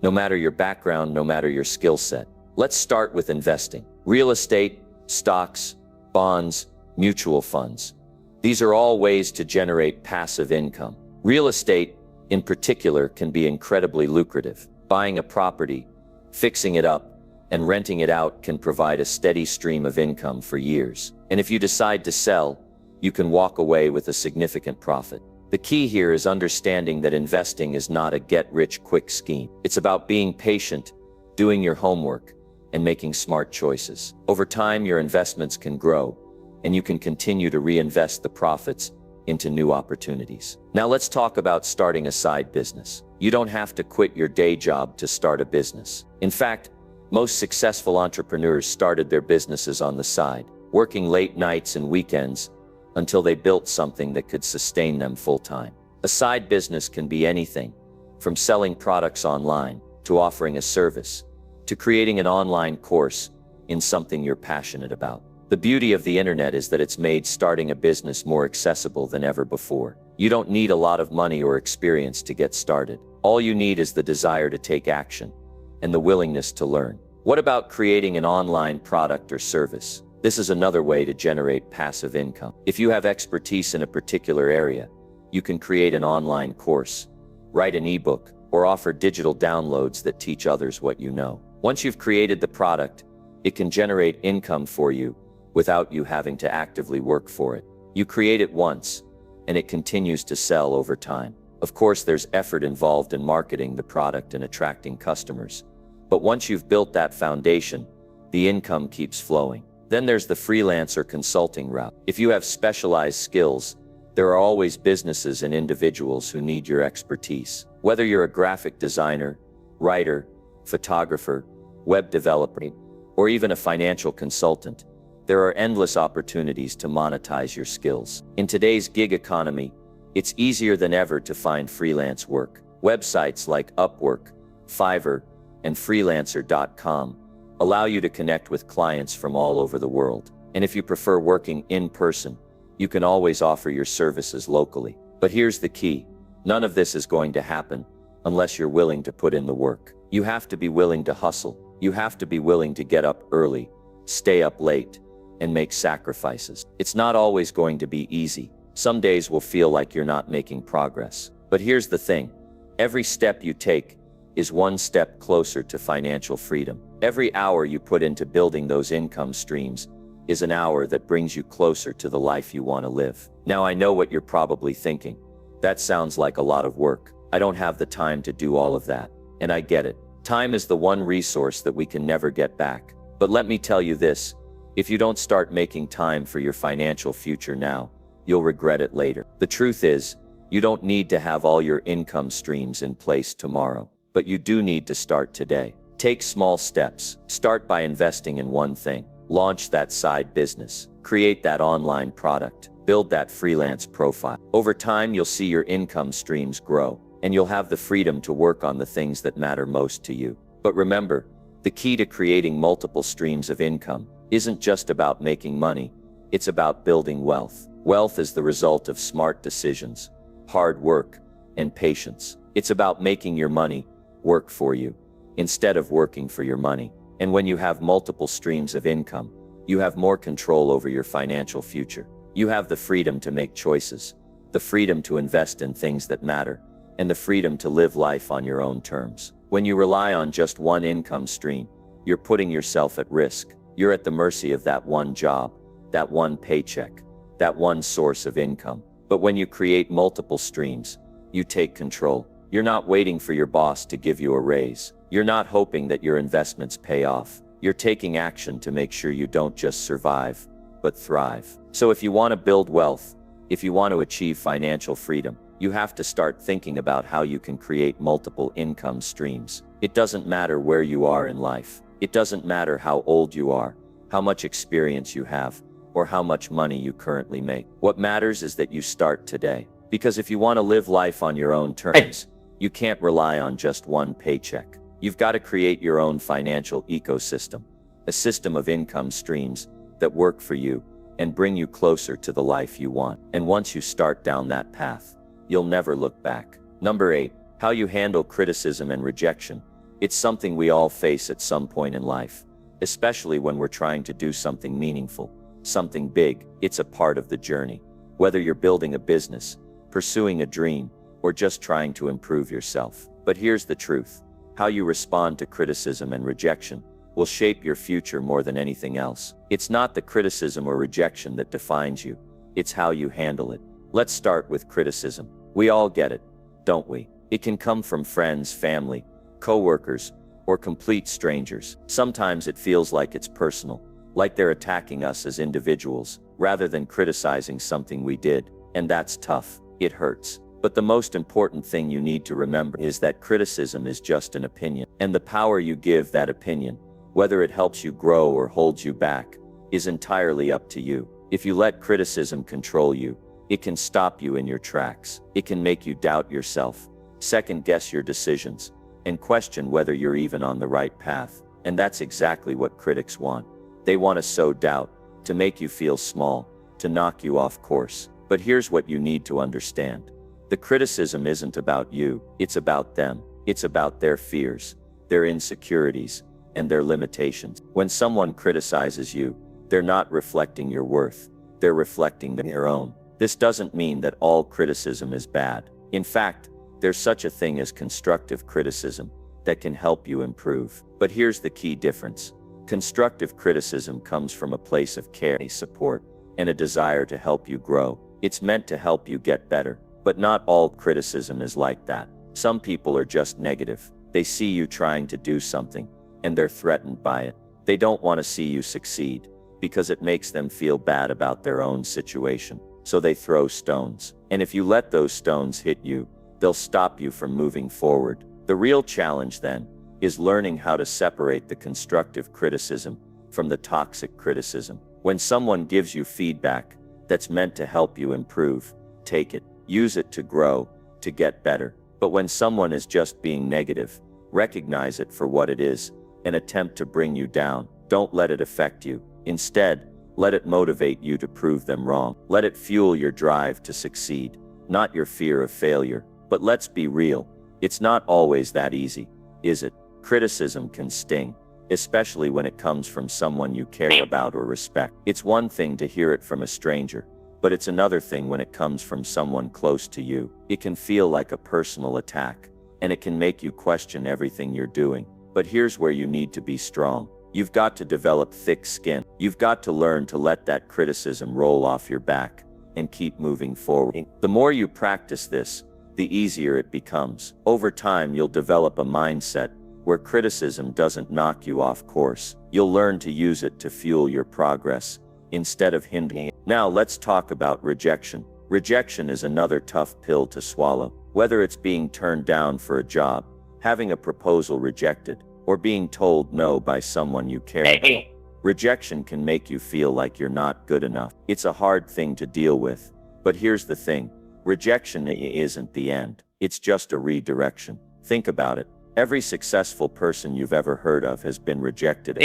no matter your background, no matter your skill set. Let's start with investing. Real estate, stocks, bonds, mutual funds. These are all ways to generate passive income. Real estate, in particular, can be incredibly lucrative. Buying a property, fixing it up, and renting it out can provide a steady stream of income for years. And if you decide to sell, you can walk away with a significant profit. The key here is understanding that investing is not a get-rich-quick scheme. It's about being patient, doing your homework, and making smart choices. Over time, your investments can grow, and you can continue to reinvest the profits into new opportunities. Now let's talk about starting a side business. You don't have to quit your day job to start a business. In fact, most successful entrepreneurs started their businesses on the side, working late nights and weekends until they built something that could sustain them full-time. A side business can be anything, from selling products online, to offering a service, to creating an online course in something you're passionate about. The beauty of the internet is that it's made starting a business more accessible than ever before. You don't need a lot of money or experience to get started. All you need is the desire to take action and the willingness to learn. What about creating an online product or service? This is another way to generate passive income. If you have expertise in a particular area, you can create an online course, write an ebook, or offer digital downloads that teach others what you know. Once you've created the product, it can generate income for you without you having to actively work for it. You create it once, and it continues to sell over time. Of course, there's effort involved in marketing the product and attracting customers. But once you've built that foundation, the income keeps flowing. Then there's the freelance or consulting route. If you have specialized skills, there are always businesses and individuals who need your expertise. Whether you're a graphic designer, writer, photographer, web developer, or even a financial consultant, there are endless opportunities to monetize your skills. In today's gig economy, it's easier than ever to find freelance work. Websites like Upwork, Fiverr, and Freelancer.com allow you to connect with clients from all over the world. And if you prefer working in person, you can always offer your services locally. But here's the key. None of this is going to happen unless you're willing to put in the work. You have to be willing to hustle. You have to be willing to get up early, stay up late, and make sacrifices. It's not always going to be easy. Some days will feel like you're not making progress. But here's the thing. Every step you take is one step closer to financial freedom. Every hour you put into building those income streams is an hour that brings you closer to the life you want to live. Now, I know what you're probably thinking. That sounds like a lot of work. I don't have the time to do all of that. And I get it. Time is the one resource that we can never get back. But let me tell you this. If you don't start making time for your financial future now, you'll regret it later. The truth is, you don't need to have all your income streams in place tomorrow, but you do need to start today. Take small steps. Start by investing in one thing. Launch that side business. Create that online product. Build that freelance profile. Over time, you'll see your income streams grow, and you'll have the freedom to work on the things that matter most to you. But remember, the key to creating multiple streams of income isn't just about making money, it's about building wealth. Wealth is the result of smart decisions, hard work, and patience. It's about making your money work for you, instead of working for your money. And when you have multiple streams of income, you have more control over your financial future. You have the freedom to make choices, the freedom to invest in things that matter, and the freedom to live life on your own terms. When you rely on just one income stream, you're putting yourself at risk. You're at the mercy of that one job, that one paycheck, that one source of income. But when you create multiple streams, you take control. You're not waiting for your boss to give you a raise. You're not hoping that your investments pay off. You're taking action to make sure you don't just survive, but thrive. So if you want to build wealth, if you want to achieve financial freedom, you have to start thinking about how you can create multiple income streams. It doesn't matter where you are in life. It doesn't matter how old you are, how much experience you have, or how much money you currently make. What matters is that you start today. Because if you want to live life on your own terms, you can't rely on just one paycheck. You've got to create your own financial ecosystem, a system of income streams that work for you and bring you closer to the life you want. And once you start down that path, you'll never look back. Number 8, how you handle criticism and rejection. It's something we all face at some point in life, especially when we're trying to do something meaningful, something big. It's a part of the journey. Whether you're building a business, pursuing a dream, or just trying to improve yourself. But here's the truth. How you respond to criticism and rejection will shape your future more than anything else. It's not the criticism or rejection that defines you. It's how you handle it. Let's start with criticism. We all get it, don't we? It can come from friends, family, coworkers, or complete strangers. Sometimes it feels like it's personal, like they're attacking us as individuals, rather than criticizing something we did. And that's tough. It hurts. But the most important thing you need to remember is that criticism is just an opinion. And the power you give that opinion, whether it helps you grow or holds you back, is entirely up to you. If you let criticism control you, it can stop you in your tracks. It can make you doubt yourself, second-guess your decisions, and question whether you're even on the right path. And that's exactly what critics want. They want to sow doubt, to make you feel small, to knock you off course.
But here's what you need to understand. The criticism isn't about you, it's about them. It's about their fears, their insecurities, and their limitations. When someone criticizes you, they're not reflecting your worth, they're reflecting their own. This doesn't mean that all criticism is bad. In fact, there's such a thing as constructive criticism that can help you improve. But here's the key difference. Constructive criticism comes from a place of care, support, and a desire to help you grow. It's meant to help you get better. But not all criticism is like that. Some people are just negative. They see you trying to do something, and they're threatened by it. They don't want to see you succeed, because it makes them feel bad about their own situation. So they throw stones. And if you let those stones hit you, they'll stop you from moving forward. The real challenge then is learning how to separate the constructive criticism from the toxic criticism. When someone gives you feedback that's meant to help you improve, take it. Use it to grow, to get better. But when someone is just being negative, recognize it for what it is, an attempt to bring you down. Don't let it affect you. Instead, let it motivate you to prove them wrong. Let it fuel your drive to succeed, not your fear of failure. But let's be real, it's not always that easy, is it? Criticism can sting, especially when it comes from someone you care about or respect. It's one thing to hear it from a stranger, but it's another thing when it comes from someone close to you. It can feel like a personal attack, and it can make you question everything you're doing. But here's where you need to be strong. You've got to develop thick skin. You've got to learn to let that criticism roll off your back and keep moving forward. The more you practice this, the easier it becomes. Over time, you'll develop a mindset where criticism doesn't knock you off course. You'll learn to use it to fuel your progress instead of hindering it. Now let's talk about rejection. Rejection is another tough pill to swallow. Whether it's being turned down for a job, having a proposal rejected, or being told no by someone you care about. Rejection can make you feel like you're not good enough. It's a hard thing to deal with. But here's the thing. Rejection isn't the end. It's just a redirection. Think about it. Every successful person you've ever heard of has been rejected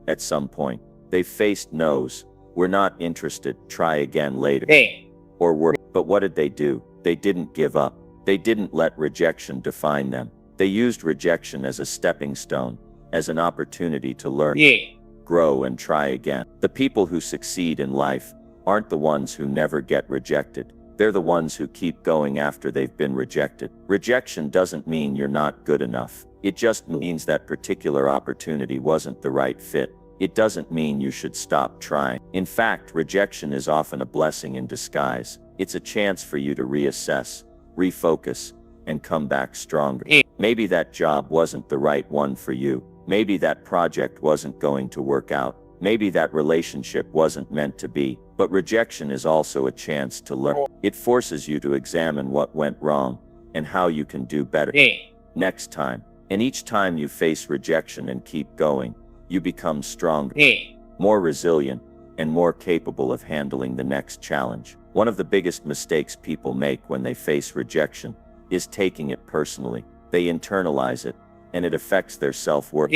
at some point. They've faced no's. We're not interested. Try again later. Or worse. But what did they do? They didn't give up. They didn't let rejection define them. They used rejection as a stepping stone, as an opportunity to learn, grow, and try again. The people who succeed in life aren't the ones who never get rejected. They're the ones who keep going after they've been rejected. Rejection doesn't mean you're not good enough. It just means that particular opportunity wasn't the right fit. It doesn't mean you should stop trying. In fact, rejection is often a blessing in disguise. It's a chance for you to reassess, refocus, and come back stronger. Maybe that job wasn't the right one for you. Maybe that project wasn't going to work out. Maybe that relationship wasn't meant to be. But rejection is also a chance to learn. It forces you to examine what went wrong and how you can do better next time. And each time you face rejection and keep going, you become stronger, more resilient, and more capable of handling the next challenge. One of the biggest mistakes people make when they face rejection is taking it personally. They internalize it, and it affects their self-worth.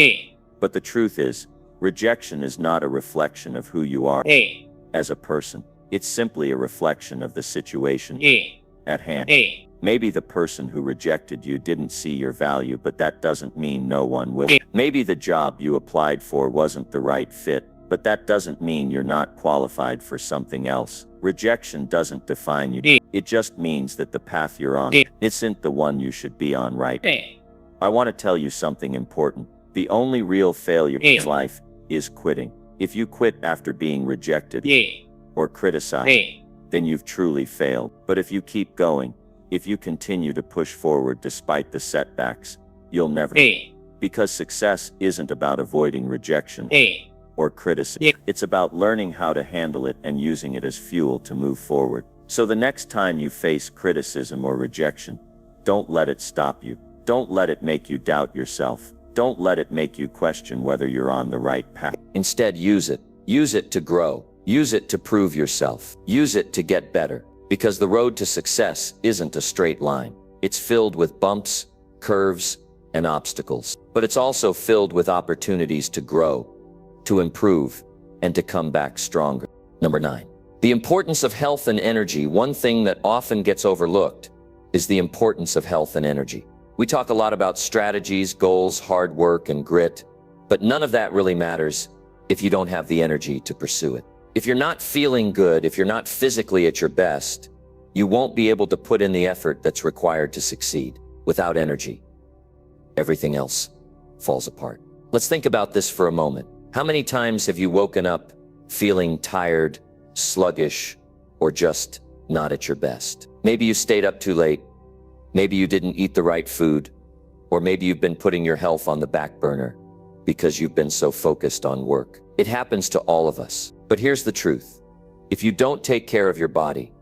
But the truth is, rejection is not a reflection of who you are as a person. It's simply a reflection of the situation at hand. Maybe the person who rejected you didn't see your value, but that doesn't mean no one will. Maybe the job you applied for wasn't the right fit, but that doesn't mean you're not qualified for something else. Rejection doesn't define you. It just means that the path you're on isn't the one you should be on right. I want to tell you something important. The only real failure in life is quitting. If you quit after being rejected or criticized, then you've truly failed. But if you keep going, if you continue to push forward despite the setbacks, you'll never. Because success isn't about avoiding rejection or criticism. It's about learning how to handle it and using it as fuel to move forward. So the next time you face criticism or rejection, don't let it stop you. Don't let it make you doubt yourself. Don't let it make you question whether you're on the right path.
Instead, use it. Use it to grow. Use it to prove yourself. Use it to get better. Because the road to success isn't a straight line. It's filled with bumps, curves, and obstacles. But it's also filled with opportunities to grow, to improve, and to come back stronger. Number 9. The importance of health and energy. One thing that often gets overlooked is the importance of health and energy. We talk a lot about strategies, goals, hard work, and grit, but none of that really matters if you don't have the energy to pursue it. If you're not feeling good, if you're not physically at your best, you won't be able to put in the effort that's required to succeed. Without energy, everything else falls apart. Let's think about this for a moment. How many times have you woken up feeling tired, sluggish, or just not at your best? Maybe you stayed up too late. Maybe you didn't eat the right food. Or maybe you've been putting your health on the back burner because you've been so focused on work. It happens to all of us. But here's the truth. If you don't take care of your body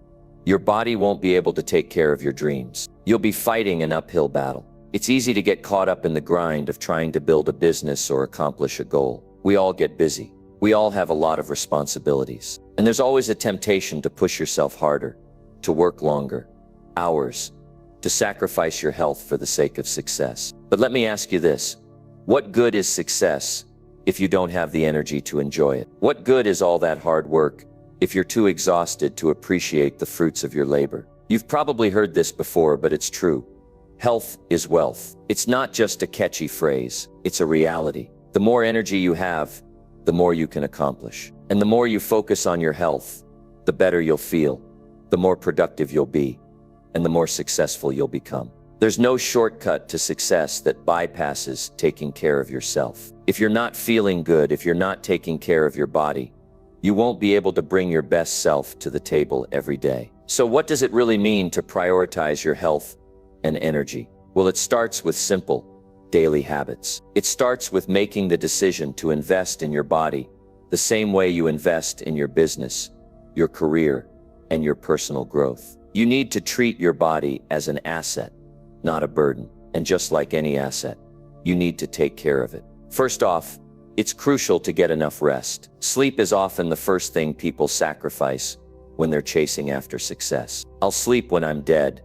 won't be able to take care of your dreams. You'll be fighting an uphill battle. It's easy to get caught up in the grind of trying to build a business or accomplish a goal. We all get busy. We all have a lot of responsibilities. And there's always a temptation to push yourself harder, to work longer, hours, to sacrifice your health for the sake of success. But let me ask you this. What good is success if you don't have the energy to enjoy it? What good is all that hard work if you're too exhausted to appreciate the fruits of your labor? You've probably heard this before, but it's true. Health is wealth. It's not just a catchy phrase, it's a reality. The more energy you have, the more you can accomplish. And the more you focus on your health, the better you'll feel, the more productive you'll be, and the more successful you'll become. There's no shortcut to success that bypasses taking care of yourself. If you're not feeling good, if you're not taking care of your body, you won't be able to bring your best self to the table every day. So what does it really mean to prioritize your health and energy? Well, it starts with simple, daily habits. It starts with making the decision to invest in your body the same way you invest in your business, your career, and your personal growth. You need to treat your body as an asset, not a burden. And just like any asset, you need to take care of it. First off, it's crucial to get enough rest. Sleep is often the first thing people sacrifice when they're chasing after success. I'll sleep when I'm dead,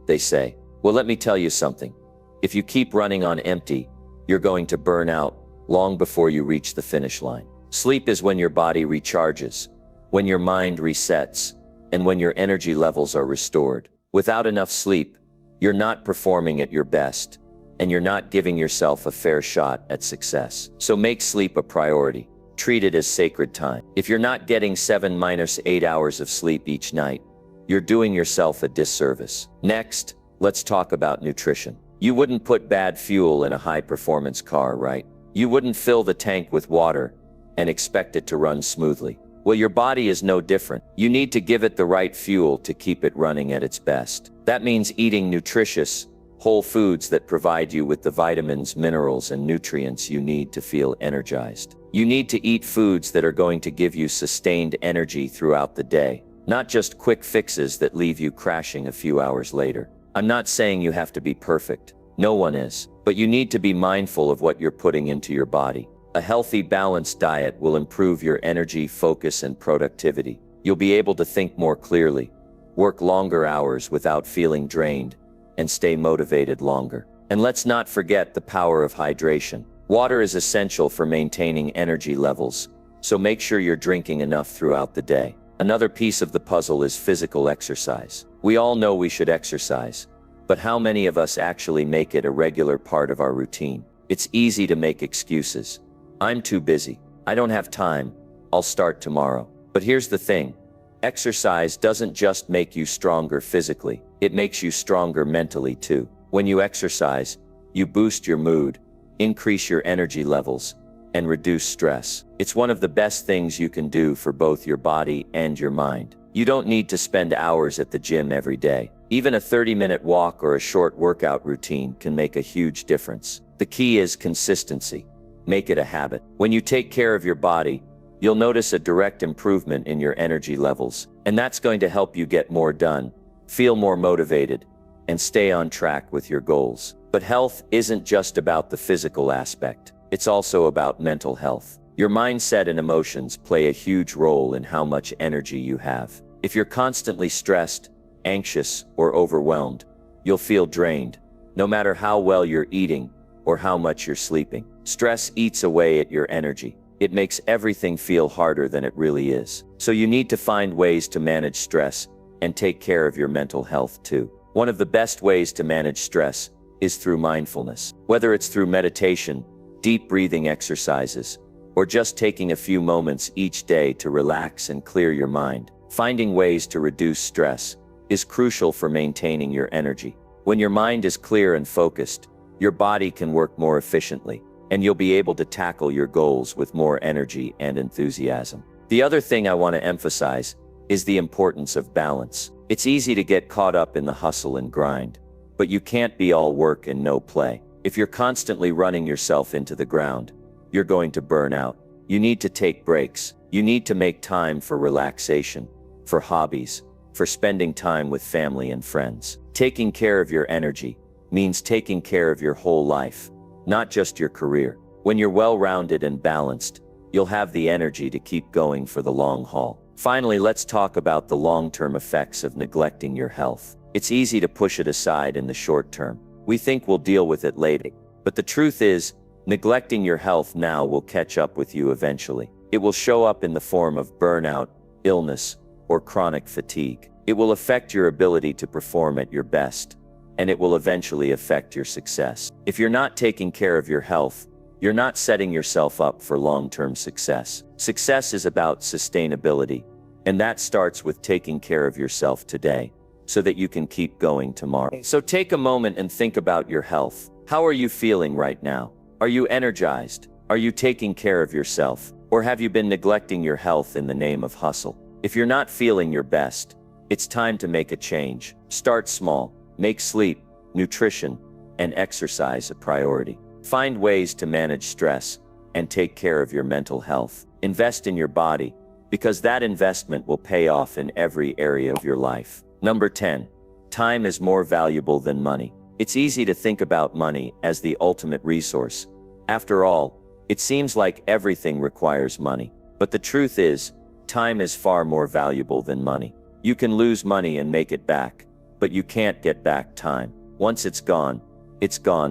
they say. Well, let me tell you something. If you keep running on empty, you're going to burn out long before you reach the finish line. Sleep is when your body recharges, when your mind resets, and when your energy levels are restored. Without enough sleep, you're not performing at your best, and you're not giving yourself a fair shot at success. So make sleep a priority. Treat it as sacred time. If you're not getting 7-8 hours of sleep each night, you're doing yourself a disservice. Next, let's talk about nutrition. You wouldn't put bad fuel in a high-performance car, right? You wouldn't fill the tank with water and expect it to run smoothly. Well, your body is no different. You need to give it the right fuel to keep it running at its best. That means eating nutritious, whole foods that provide you with the vitamins, minerals, and nutrients you need to feel energized. You need to eat foods that are going to give you sustained energy throughout the day, not just quick fixes that leave you crashing a few hours later. I'm not saying you have to be perfect. No one is. But you need to be mindful of what you're putting into your body. A healthy, balanced diet will improve your energy, focus, and productivity. You'll be able to think more clearly, work longer hours without feeling drained, and stay motivated longer. And let's not forget the power of hydration. Water is essential for maintaining energy levels, so make sure you're drinking enough throughout the day. Another piece of the puzzle is physical exercise. We all know we should exercise, but how many of us actually make it a regular part of our routine? It's easy to make excuses. I'm too busy. I don't have time. I'll start tomorrow. But here's the thing. Exercise doesn't just make you stronger physically. It makes you stronger mentally too. When you exercise, you boost your mood, increase your energy levels, and reduce stress. It's one of the best things you can do for both your body and your mind. You don't need to spend hours at the gym every day. Even a 30-minute walk or a short workout routine can make a huge difference. The key is consistency. Make it a habit. When you take care of your body, you'll notice a direct improvement in your energy levels, and that's going to help you get more done, feel more motivated, and stay on track with your goals. But health isn't just about the physical aspect. It's also about mental health. Your mindset and emotions play a huge role in how much energy you have. If you're constantly stressed, anxious, or overwhelmed, you'll feel drained, no matter how well you're eating or how much you're sleeping. Stress eats away at your energy. it makes everything feel harder than it really is. So you need to find ways to manage stress and take care of your mental health too. One of the best ways to manage stress is through mindfulness. Whether it's through meditation, deep breathing exercises, or just taking a few moments each day to relax and clear your mind, finding ways to reduce stress is crucial for maintaining your energy. When your mind is clear and focused, your body can work more efficiently, and you'll be able to tackle your goals with more energy and enthusiasm. The other thing I want to emphasize is the importance of balance. It's easy to get caught up in the hustle and grind, but you can't be all work and no play. If you're constantly running yourself into the ground, you're going to burn out. You need to take breaks. You need to make time for relaxation, for hobbies, for spending time with family and friends. Taking care of your energy means taking care of your whole life, not just your career. When you're well-rounded and balanced, you'll have the energy to keep going for the long haul. Finally, let's talk about the long-term effects of neglecting your health. It's easy to push it aside in the short term. We think we'll deal with it later. But the truth is, neglecting your health now will catch up with you eventually. It will show up in the form of burnout, illness, or chronic fatigue. It will affect your ability to perform at your best, and it will eventually affect your success. If you're not taking care of your health, you're not setting yourself up for long-term success. Success is about sustainability, and that starts with taking care of yourself today, so that you can keep going tomorrow. So take a moment and think about your health. How are you feeling right now? Are you energized? Are you taking care of yourself? Or have you been neglecting your health in the name of hustle? If you're not feeling your best, it's time to make a change. Start small. Make sleep, nutrition, and exercise a priority. Find ways to manage stress and take care of your mental health. Invest in your body, because that investment will pay off in every area of your life. Number 10. Time is more valuable than money. It's easy to think about money as the ultimate resource. After all, it seems like everything requires money. But the truth is, time is far more valuable than money. You can lose money and make it back, but you can't get back time. Once it's gone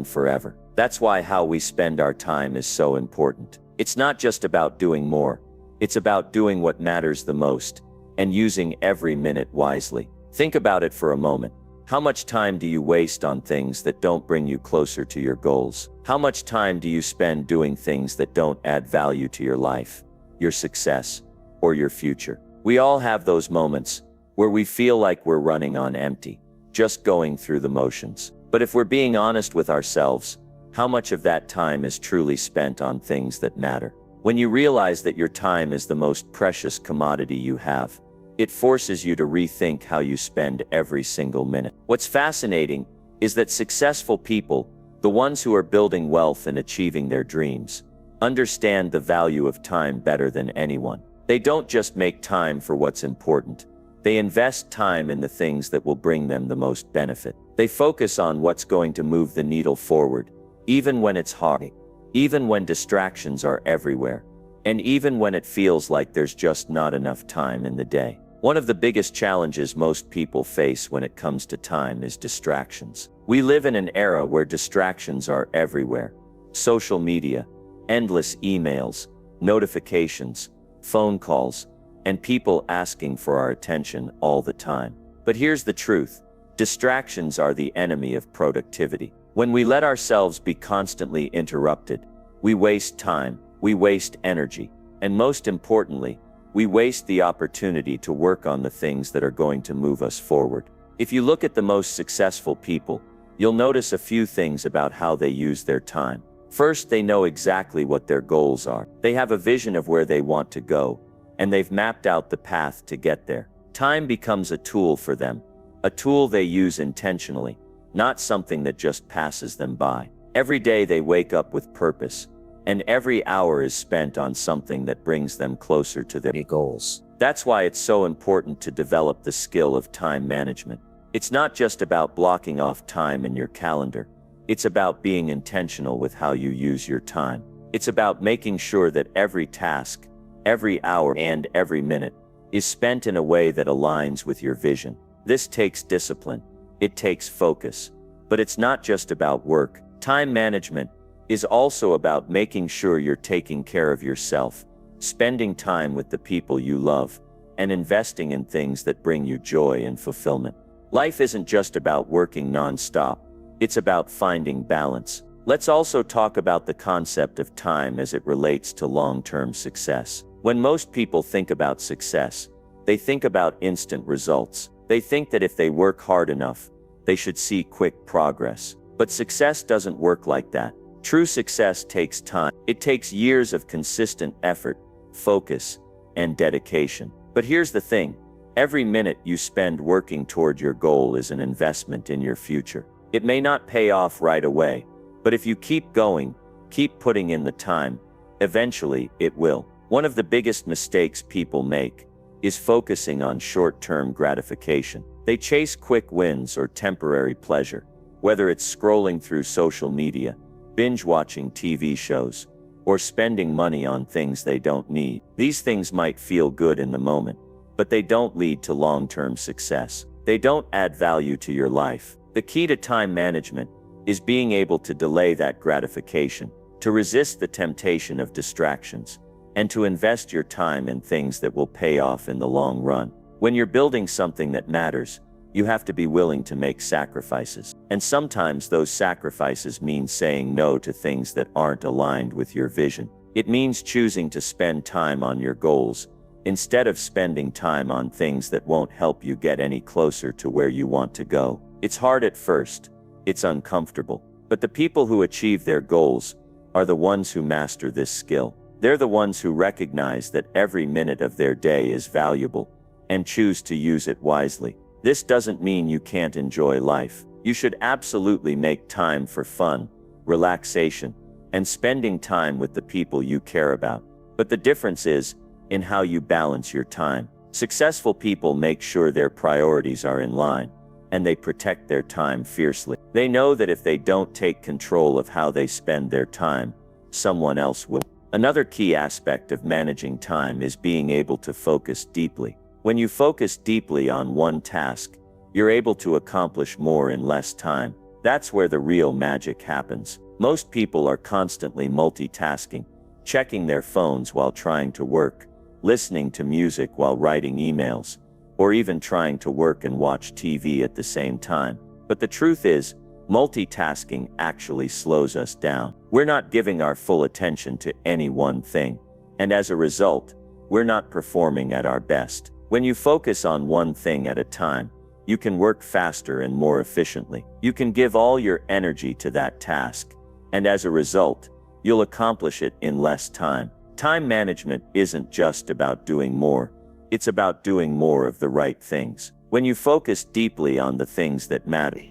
forever. That's why how we spend our time is so important. It's not just about doing more. It's about doing what matters the most and using every minute wisely. Think about it for a moment. How much time do you waste on things that don't bring you closer to your goals? How much time do you spend doing things that don't add value to your life, your success, or your future? We all have those moments where we feel like we're running on empty, just going through the motions. But if we're being honest with ourselves, how much of that time is truly spent on things that matter? When you realize that your time is the most precious commodity you have, it forces you to rethink how you spend every single minute. What's fascinating is that successful people, the ones who are building wealth and achieving their dreams, understand the value of time better than anyone. They don't just make time for what's important. They invest time in the things that will bring them the most benefit. They focus on what's going to move the needle forward, even when it's hard, even when distractions are everywhere, and even when it feels like there's just not enough time in the day. One of the biggest challenges most people face when it comes to time is distractions. We live in an era where distractions are everywhere. Social media, endless emails, notifications, phone calls, and people asking for our attention all the time. But here's the truth. Distractions are the enemy of productivity. When we let ourselves be constantly interrupted, we waste time, we waste energy, and most importantly, we waste the opportunity to work on the things that are going to move us forward. If you look at the most successful people, you'll notice a few things about how they use their time. First, they know exactly what their goals are. They have a vision of where they want to go, and they've mapped out the path to get there. Time becomes a tool for them, a tool they use intentionally, not something that just passes them by. Every day they wake up with purpose, and every hour is spent on something that brings them closer to their goals. That's why it's so important to develop the skill of time management. It's not just about blocking off time in your calendar. It's about being intentional with how you use your time. It's about making sure that every task, every hour, and every minute is spent in a way that aligns with your vision. This takes discipline. It takes focus. But it's not just about work. Time management
is also about making sure you're taking care of yourself, spending time with the people you love, and investing in things that bring you joy and fulfillment. Life isn't just about working non-stop. It's about finding balance. Let's also talk about the concept of time as it relates to long-term success. When most people think about success, they think about instant results. They think that if they work hard enough, they should see quick progress. But success doesn't work like that. True success takes time. It takes years of consistent effort, focus, and dedication. But here's the thing. Every minute you spend working toward your goal is an investment in your future. It may not pay off right away, but if you keep going, keep putting in the time, eventually it will. One of the biggest mistakes people make is focusing on short-term gratification. They chase quick wins or temporary pleasure, whether it's scrolling through social media, binge-watching TV shows, or spending money on things they don't need. These things might feel good in the moment, but they don't lead to long-term success. They don't add value to your life. The key to time management is being able to delay that gratification, to resist the temptation of distractions, and to invest your time in things that will pay off in the long run. When you're building something that matters, you have to be willing to make sacrifices. And sometimes those sacrifices mean saying no to things that aren't aligned with your vision. It means choosing to spend time on your goals, instead of spending time on things that won't help you get any closer to where you want to go. It's hard at first. It's uncomfortable. But the people who achieve their goals are the ones who master this skill. They're the ones who recognize that every minute of their day is valuable and choose to use it wisely. This doesn't mean you can't enjoy life. You should absolutely make time for fun, relaxation, and spending time with the people you care about. But the difference is in how you balance your time. Successful people make sure their priorities are in line, and they protect their time fiercely. They know that if they don't take control of how they spend their time, someone else will. Another key aspect of managing time is being able to focus deeply. When you focus deeply on one task, you're able to accomplish more in less time. That's where the real magic happens. Most people are constantly multitasking, checking their phones while trying to work, listening to music while writing emails, or even trying to work and watch TV at the same time. But the truth is, multitasking actually slows us down. We're not giving our full attention to any one thing, and as a result, we're not performing at our best. When you focus on one thing at a time, you can work faster and more efficiently. You can give all your energy to that task, and as a result, you'll accomplish it in less time. Time management isn't just about doing more. It's about doing more of the right things. When you focus deeply on the things that matter,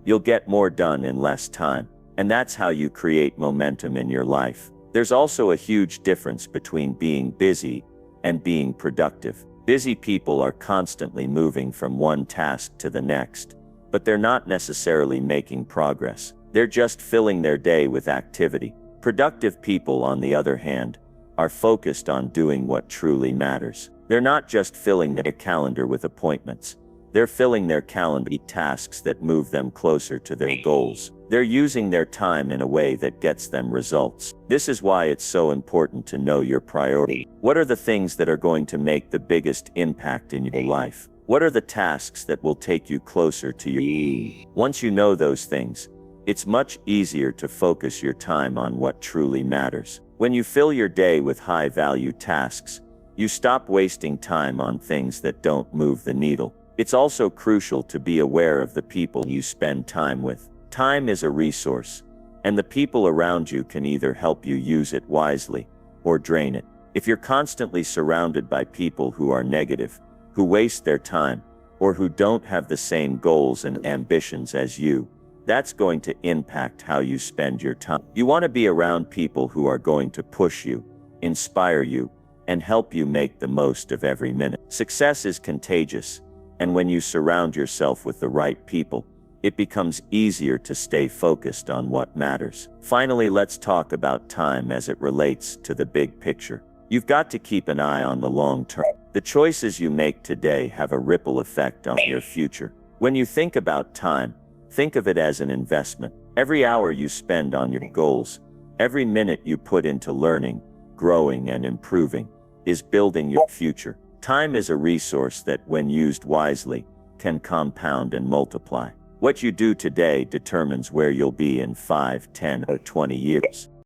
you'll get more done in less time, and that's how you create momentum in your life. There's also a huge difference between being busy and being productive. Busy people are constantly moving from one task to the next, but they're not necessarily making progress. They're just filling their day with activity. Productive people, on the other hand, are focused on doing what truly matters. They're not just filling their calendar with appointments. They're filling their calendar with tasks that move them closer to their goals. They're using their time in a way that gets them results. This is why it's so important to know your priority. What are the things that are going to make the biggest impact in your life? What are the tasks that will take you closer to your goals? Once you know those things, it's much easier to focus your time on what truly matters. When you fill your day with high-value tasks, you stop wasting time on things that don't move the needle. It's also crucial to be aware of the people you spend time with. Time is a resource, and the people around you can either help you use it wisely or drain it. If you're constantly surrounded by people who are negative, who waste their time, or who don't have the same goals and ambitions as you, that's going to impact how you spend your time. You want to be around people who are going to push you, inspire you, and help you make the most of every minute. Success is contagious, and when you surround yourself with the right people, it becomes easier to stay focused on what matters. Finally, let's talk about time as it relates to the big picture. You've got to keep an eye on the long term. The choices you make today have a ripple effect on your future. When you think about time, think of it as an investment. Every hour you spend on your goals, every minute you put into learning, growing, and improving, is building your future. Time is a resource that, when used wisely, can compound and multiply. What you do today determines where you'll be in 5, 10, or 20 years.